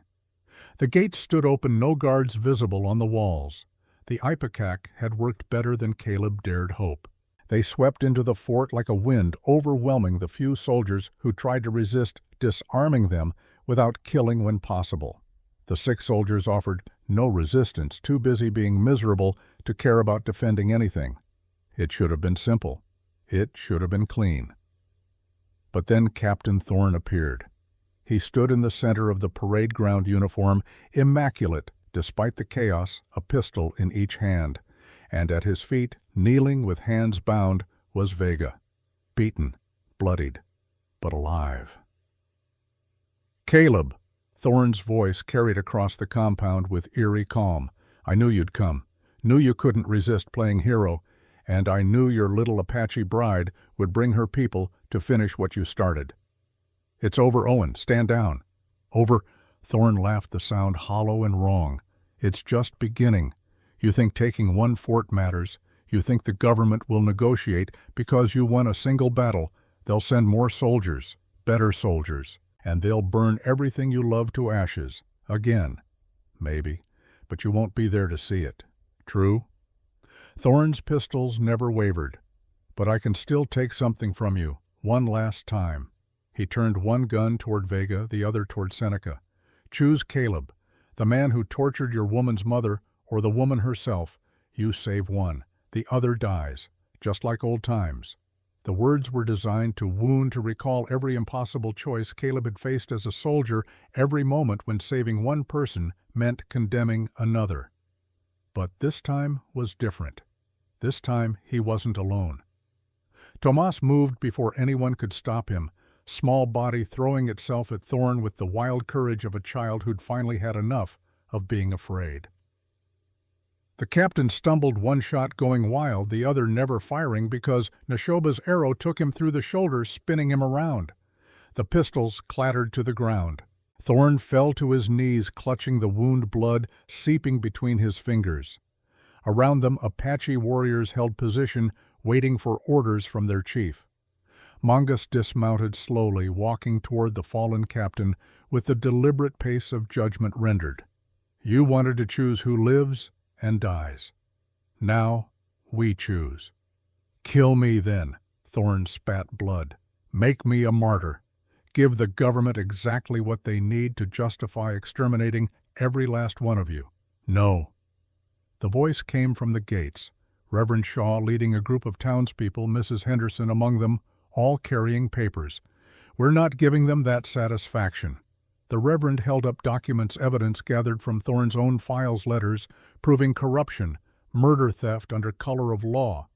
The gates stood open, no guards visible on the walls. The Ipecac had worked better than Caleb dared hope. They swept into the fort like a wind, overwhelming the few soldiers who tried to resist, disarming them without killing when possible. The sick soldiers offered no resistance, too busy being miserable to care about defending anything. It should have been simple. It should have been clean. But then Captain Thorne appeared. He stood in the center of the parade ground uniform, immaculate despite the chaos, a pistol in each hand, and at his feet, kneeling with hands bound, was Vega, beaten, bloodied, but alive. "Caleb," Thorne's voice carried across the compound with eerie calm. "I knew you'd come, knew you couldn't resist playing hero, and I knew your little Apache bride would bring her people to finish what you started." "It's over, Owen. Stand down." "Over?" Thorne laughed, the sound hollow and wrong. "It's just beginning. You think taking one fort matters. You think the government will negotiate because you won a single battle. They'll send more soldiers, better soldiers, and they'll burn everything you love to ashes. Again. Maybe. But you won't be there to see it. True?" Thorne's pistols never wavered. "But I can still take something from you, one last time." He turned one gun toward Vega, the other toward Seneca. "Choose Caleb, the man who tortured your woman's mother, or the woman herself. You save one. The other dies, just like old times." The words were designed to wound, to recall every impossible choice Caleb had faced as a soldier, every moment when saving one person meant condemning another. But this time was different. This time he wasn't alone. Tomas moved before anyone could stop him, small body throwing itself at Thorne with the wild courage of a child who'd finally had enough of being afraid. The captain stumbled, one shot going wild, the other never firing because Neshoba's arrow took him through the shoulder, spinning him around. The pistols clattered to the ground. Thorne fell to his knees, clutching the wound, blood seeping between his fingers. Around them, Apache warriors held position, waiting for orders from their chief. Mongus dismounted slowly, walking toward the fallen captain with the deliberate pace of judgment rendered. "You wanted to choose who lives and dies. Now we choose." "Kill me then," Thorne spat blood. "Make me a martyr. Give the government exactly what they need to justify exterminating every last one of you." "No." The voice came from the gates, Reverend Shaw leading a group of townspeople, Mrs. Henderson among them, all carrying papers. "We're not giving them that satisfaction." The Reverend held up documents, evidence gathered from Thorne's own files, letters proving corruption, murder, theft under color of law.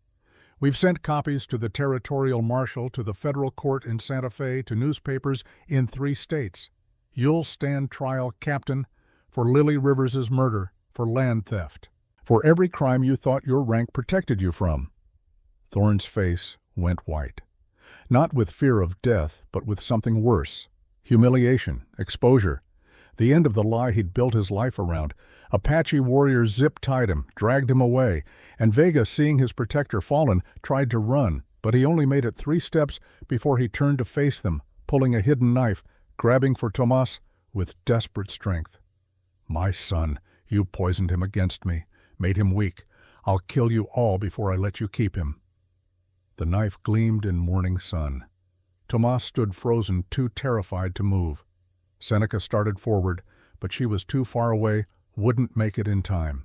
"We've sent copies to the territorial marshal, to the federal court in Santa Fe, to newspapers in 3 states. You'll stand trial, Captain, for Lily Rivers's murder, for land theft, for every crime you thought your rank protected you from." Thorne's face went white. Not with fear of death, but with something worse. Humiliation, exposure, the end of the lie he'd built his life around. Apache warriors zip-tied him, dragged him away, and Vega, seeing his protector fallen, tried to run, but he only made it 3 steps before he turned to face them, pulling a hidden knife, grabbing for Tomas with desperate strength. "My son, you poisoned him against me, made him weak. I'll kill you all before I let you keep him." The knife gleamed in morning sun. Tomas stood frozen, too terrified to move. Seneca started forward, but she was too far away, wouldn't make it in time.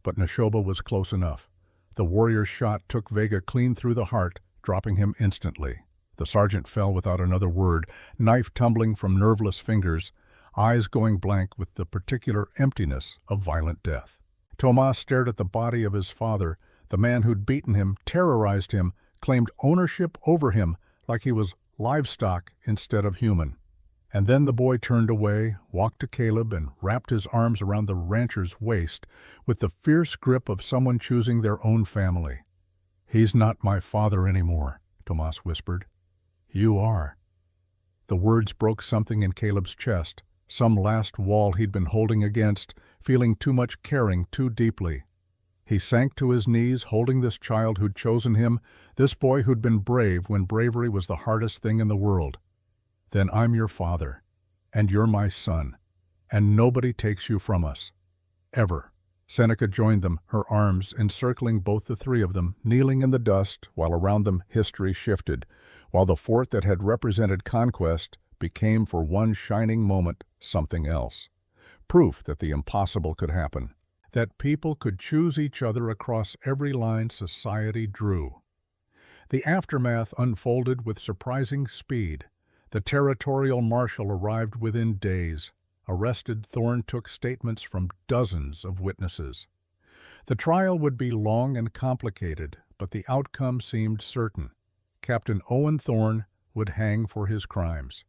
But Neshoba was close enough. The warrior's shot took Vega clean through the heart, dropping him instantly. The sergeant fell without another word, knife tumbling from nerveless fingers, eyes going blank with the particular emptiness of violent death. Tomas stared at the body of his father, the man who'd beaten him, terrorized him, claimed ownership over him like he was livestock instead of human. And then the boy turned away, walked to Caleb, and wrapped his arms around the rancher's waist with the fierce grip of someone choosing their own family. "He's not my father anymore," Tomas whispered. "You are." The words broke something in Caleb's chest, some last wall he'd been holding against, feeling too much caring too deeply. He sank to his knees, holding this child who'd chosen him, this boy who'd been brave when bravery was the hardest thing in the world. "Then I'm your father, and you're my son, and nobody takes you from us. Ever." Seneca joined them, her arms encircling both the three of them, kneeling in the dust, while around them history shifted, while the fort that had represented conquest became for one shining moment something else. Proof that the impossible could happen, that people could choose each other across every line society drew. The aftermath unfolded with surprising speed. The territorial marshal arrived within days. Arrested, Thorne took statements from dozens of witnesses. The trial would be long and complicated, but the outcome seemed certain. Captain Owen Thorne would hang for his crimes.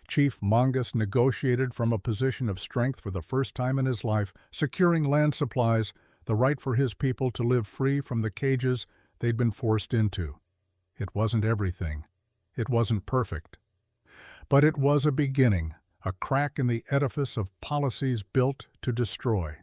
Chief Mongus negotiated from a position of strength for the first time in his life, securing land supplies, the right for his people to live free from the cages they'd been forced into. It wasn't everything. It wasn't perfect. But it was a beginning, a crack in the edifice of policies built to destroy.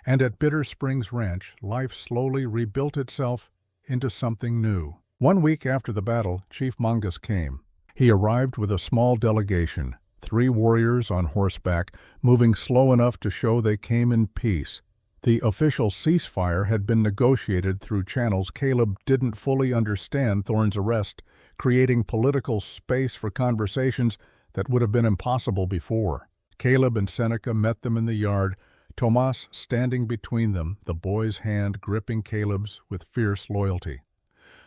And at Bitter Springs Ranch, life slowly rebuilt itself into something new. 1 week after the battle, Chief Mongus came. He arrived with a small delegation, 3 warriors on horseback, moving slow enough to show they came in peace. The official ceasefire had been negotiated through channels Caleb didn't fully understand Thorne's arrest, creating political space for conversations that would have been impossible before. Caleb and Seneca met them in the yard, Tomas standing between them, the boy's hand gripping Caleb's with fierce loyalty.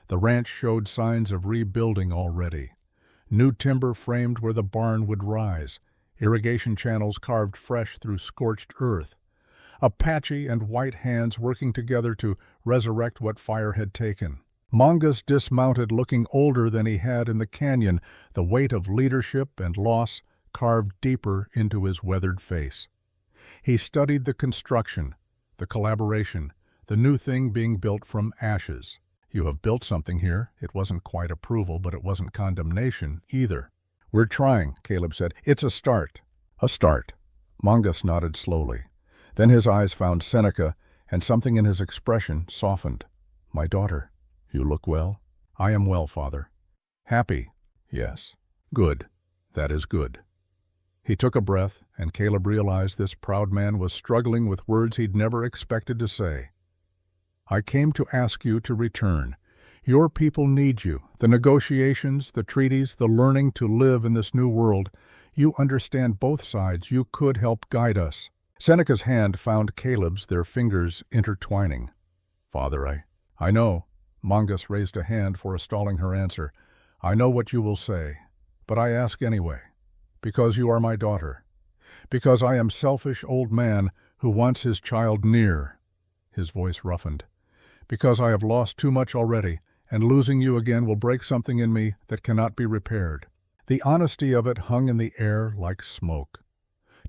The ranch showed signs of rebuilding already. New timber framed where the barn would rise, irrigation channels carved fresh through scorched earth. Apache and white hands working together to resurrect what fire had taken. Mongus dismounted, looking older than he had in the canyon, the weight of leadership and loss carved deeper into his weathered face. He studied the construction, the collaboration, the new thing being built from ashes. "You have built something here." It wasn't quite approval, but it wasn't condemnation either. "We're trying," Caleb said. "It's a start." "A start." Mongus nodded slowly. Then his eyes found Seneca, and something in his expression softened. "My daughter, you look well." "I am well, Father." "Happy?" "Yes." "Good. That is good." He took a breath, and Caleb realized this proud man was struggling with words he'd never expected to say. "I came to ask you to return. Your people need you. The negotiations, the treaties, the learning to live in this new world. You understand both sides. You could help guide us." Seneca's hand found Caleb's, their fingers intertwining. "Father, I know." Mongus raised a hand, forestalling her answer. "I know what you will say, but I ask anyway. Because you are my daughter. Because I am selfish old man who wants his child near." His voice roughened. "Because I have lost too much already, and losing you again will break something in me that cannot be repaired." The honesty of it hung in the air like smoke.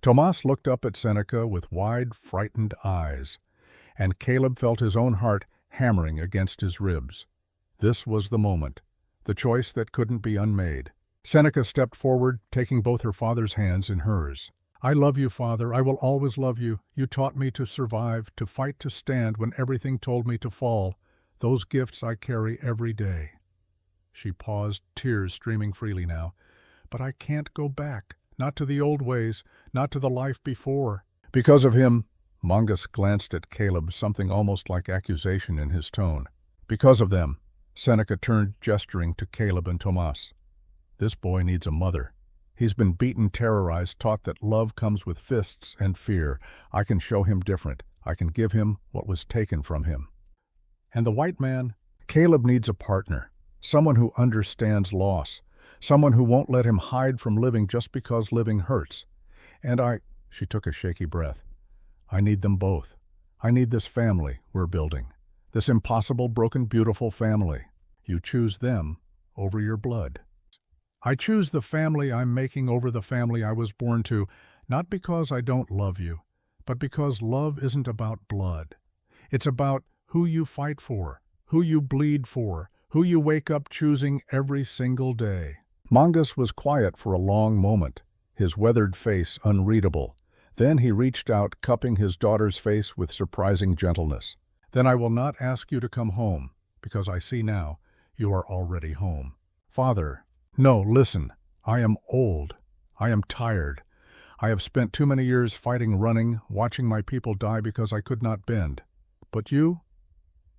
Tomas looked up at Seneca with wide, frightened eyes, and Caleb felt his own heart hammering against his ribs. This was the moment, the choice that couldn't be unmade. Seneca stepped forward, taking both her father's hands in hers. "I love you, Father. I will always love you. You taught me to survive, to fight, to stand when everything told me to fall. Those gifts I carry every day." She paused, tears streaming freely now. "But I can't go back. Not to the old ways, not to the life before." "Because of him," Mongus glanced at Caleb, something almost like accusation in his tone. "Because of them." Seneca turned, gesturing to Caleb and Tomas. "This boy needs a mother. He's been beaten, terrorized, taught that love comes with fists and fear. I can show him different. I can give him what was taken from him." "And the white man?" "Caleb needs a partner, someone who understands loss, someone who won't let him hide from living just because living hurts. And she took a shaky breath. "I need them both. I need this family we're building. This impossible, broken, beautiful family. You choose them over your blood. I choose the family I'm making over the family I was born to, not because I don't love you, but because love isn't about blood. It's about who you fight for, who you bleed for, who you wake up choosing every single day. Mongus was quiet for a long moment, his weathered face unreadable. Then he reached out, cupping his daughter's face with surprising gentleness. Then I will not ask you to come home, because I see now you are already home. Father, no, listen, I am old. I am tired. I have spent too many years fighting, running, watching my people die because I could not bend. But you?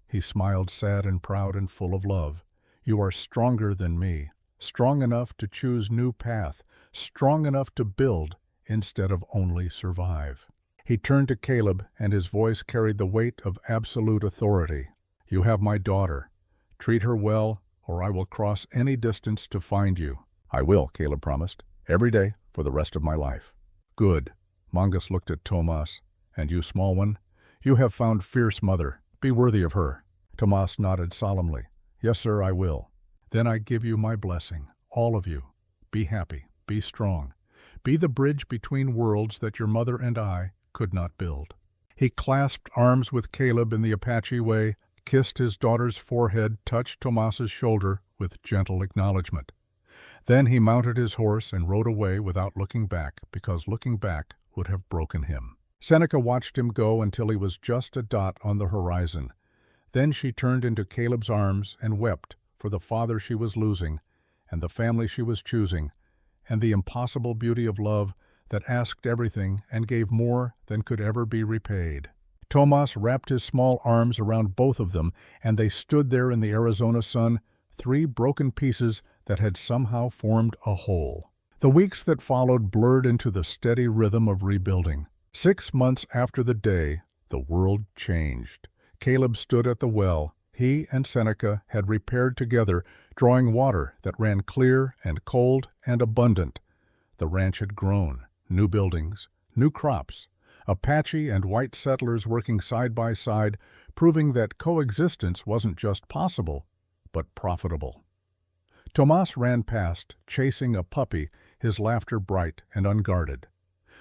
He smiled, sad and proud and full of love. You are stronger than me, strong enough to choose new path, strong enough to build instead of only survive. He turned to Caleb, and his voice carried the weight of absolute authority. You have my daughter. Treat her well, or I will cross any distance to find you. I will, Caleb promised, every day for the rest of my life. Good. Mongus looked at Tomas. And you, small one? You have found fierce mother. Be worthy of her. Tomas nodded solemnly. Yes, sir, I will. Then I give you my blessing, all of you. Be happy, be strong. Be the bridge between worlds that your mother and I could not build. He clasped arms with Caleb in the Apache way, kissed his daughter's forehead, touched Tomas's shoulder with gentle acknowledgement. Then he mounted his horse and rode away without looking back, because looking back would have broken him. Seneca watched him go until he was just a dot on the horizon. Then she turned into Caleb's arms and wept for the father she was losing, and the family she was choosing, and the impossible beauty of love that asked everything and gave more than could ever be repaid. Tomas wrapped his small arms around both of them, and they stood there in the Arizona sun, three broken pieces that had somehow formed a whole. The weeks that followed blurred into the steady rhythm of rebuilding. 6 months after the day, the world changed. Caleb stood at the well. He and Seneca had repaired together, drawing water that ran clear and cold and abundant. The ranch had grown, new buildings, new crops, Apache and white settlers working side by side, proving that coexistence wasn't just possible, but profitable. Tomas ran past, chasing a puppy, his laughter bright and unguarded.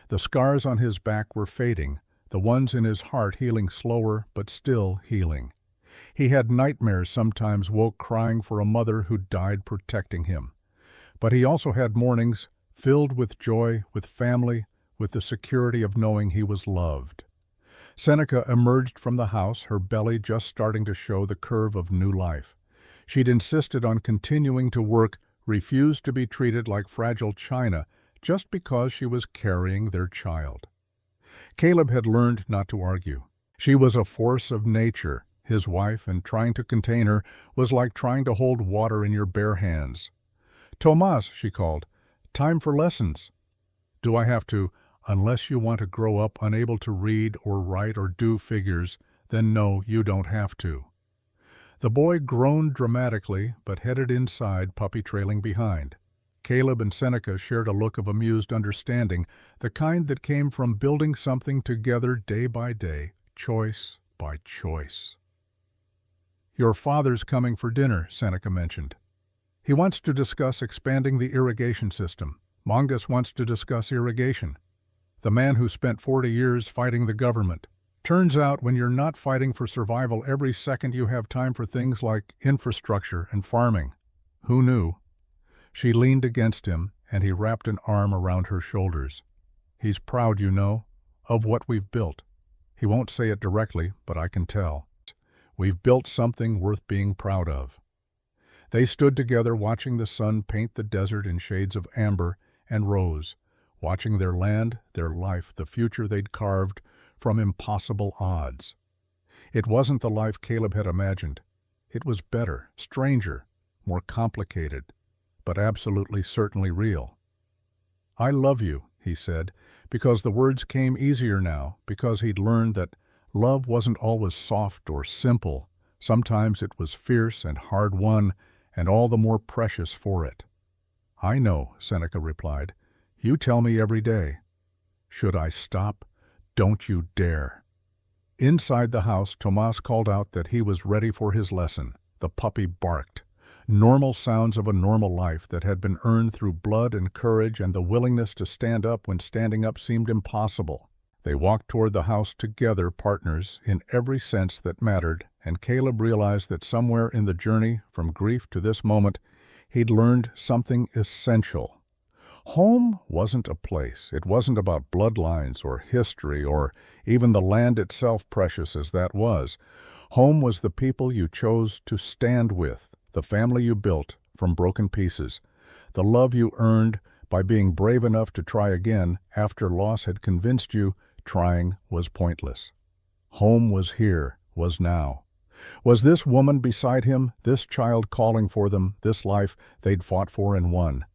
The scars on his back were fading, the ones in his heart healing slower but still healing. He had nightmares, sometimes woke crying for a mother who died protecting him. But he also had mornings filled with joy, with family, with the security of knowing he was loved. Seneca emerged from the house, her belly just starting to show the curve of new life. She'd insisted on continuing to work, refused to be treated like fragile china just because she was carrying their child. Caleb had learned not to argue. She was a force of nature, his wife, and trying to contain her was like trying to hold water in your bare hands. Tomas, she called, time for lessons. Do I have to? Unless you want to grow up unable to read or write or do figures, then no, you don't have to. The boy groaned dramatically, but headed inside, puppy trailing behind. Caleb and Seneca shared a look of amused understanding, the kind that came from building something together day by day, choice by choice. Your father's coming for dinner, Seneca mentioned. He wants to discuss expanding the irrigation system. Mongus wants to discuss irrigation. The man who spent 40 years fighting the government. Turns out when you're not fighting for survival every second you have time for things like infrastructure and farming. Who knew? She leaned against him, and he wrapped an arm around her shoulders. He's proud, you know, of what we've built. He won't say it directly, but I can tell. We've built something worth being proud of. They stood together watching the sun paint the desert in shades of amber and rose, watching their land, their life, the future they'd carved from impossible odds. It wasn't the life Caleb had imagined. It was better, stranger, more complicated, but absolutely certainly real. I love you, he said, because the words came easier now, because he'd learned that love wasn't always soft or simple. Sometimes it was fierce and hard-won, and all the more precious for it. I know, Seneca replied. You tell me every day. Should I stop? Don't you dare. Inside the house, Tomas called out that he was ready for his lesson. The puppy barked. Normal sounds of a normal life that had been earned through blood and courage and the willingness to stand up when standing up seemed impossible. They walked toward the house together, partners in every sense that mattered, and Caleb realized that somewhere in the journey from grief to this moment, he'd learned something essential. Home wasn't a place. It wasn't about bloodlines or history or even the land itself, precious as that was. Home was the people you chose to stand with, the family you built from broken pieces, the love you earned by being brave enough to try again after loss had convinced you trying was pointless. Home was here, was now. Was this woman beside him, this child calling for them, this life they'd fought for and won?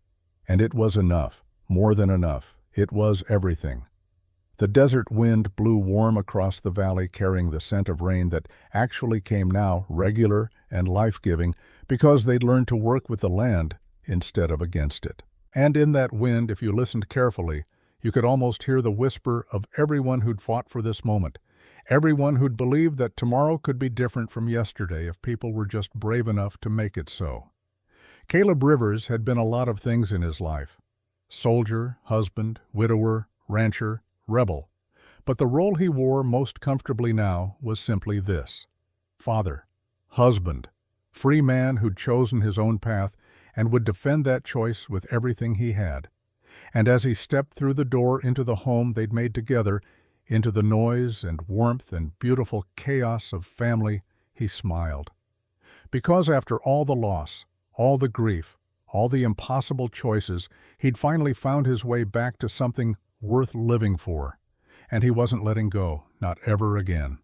And it was enough, more than enough. It was everything. The desert wind blew warm across the valley, carrying the scent of rain that actually came now, regular and life-giving, because they'd learned to work with the land instead of against it. And in that wind, if you listened carefully, you could almost hear the whisper of everyone who'd fought for this moment, everyone who'd believed that tomorrow could be different from yesterday if people were just brave enough to make it so. Caleb Rivers had been a lot of things in his life: soldier, husband, widower, rancher, rebel. But the role he wore most comfortably now was simply this: father, husband, free man who'd chosen his own path and would defend that choice with everything he had. And as he stepped through the door into the home they'd made together, into the noise and warmth and beautiful chaos of family, he smiled. Because after all the loss, all the grief, all the impossible choices, he'd finally found his way back to something worth living for. And he wasn't letting go, not ever again.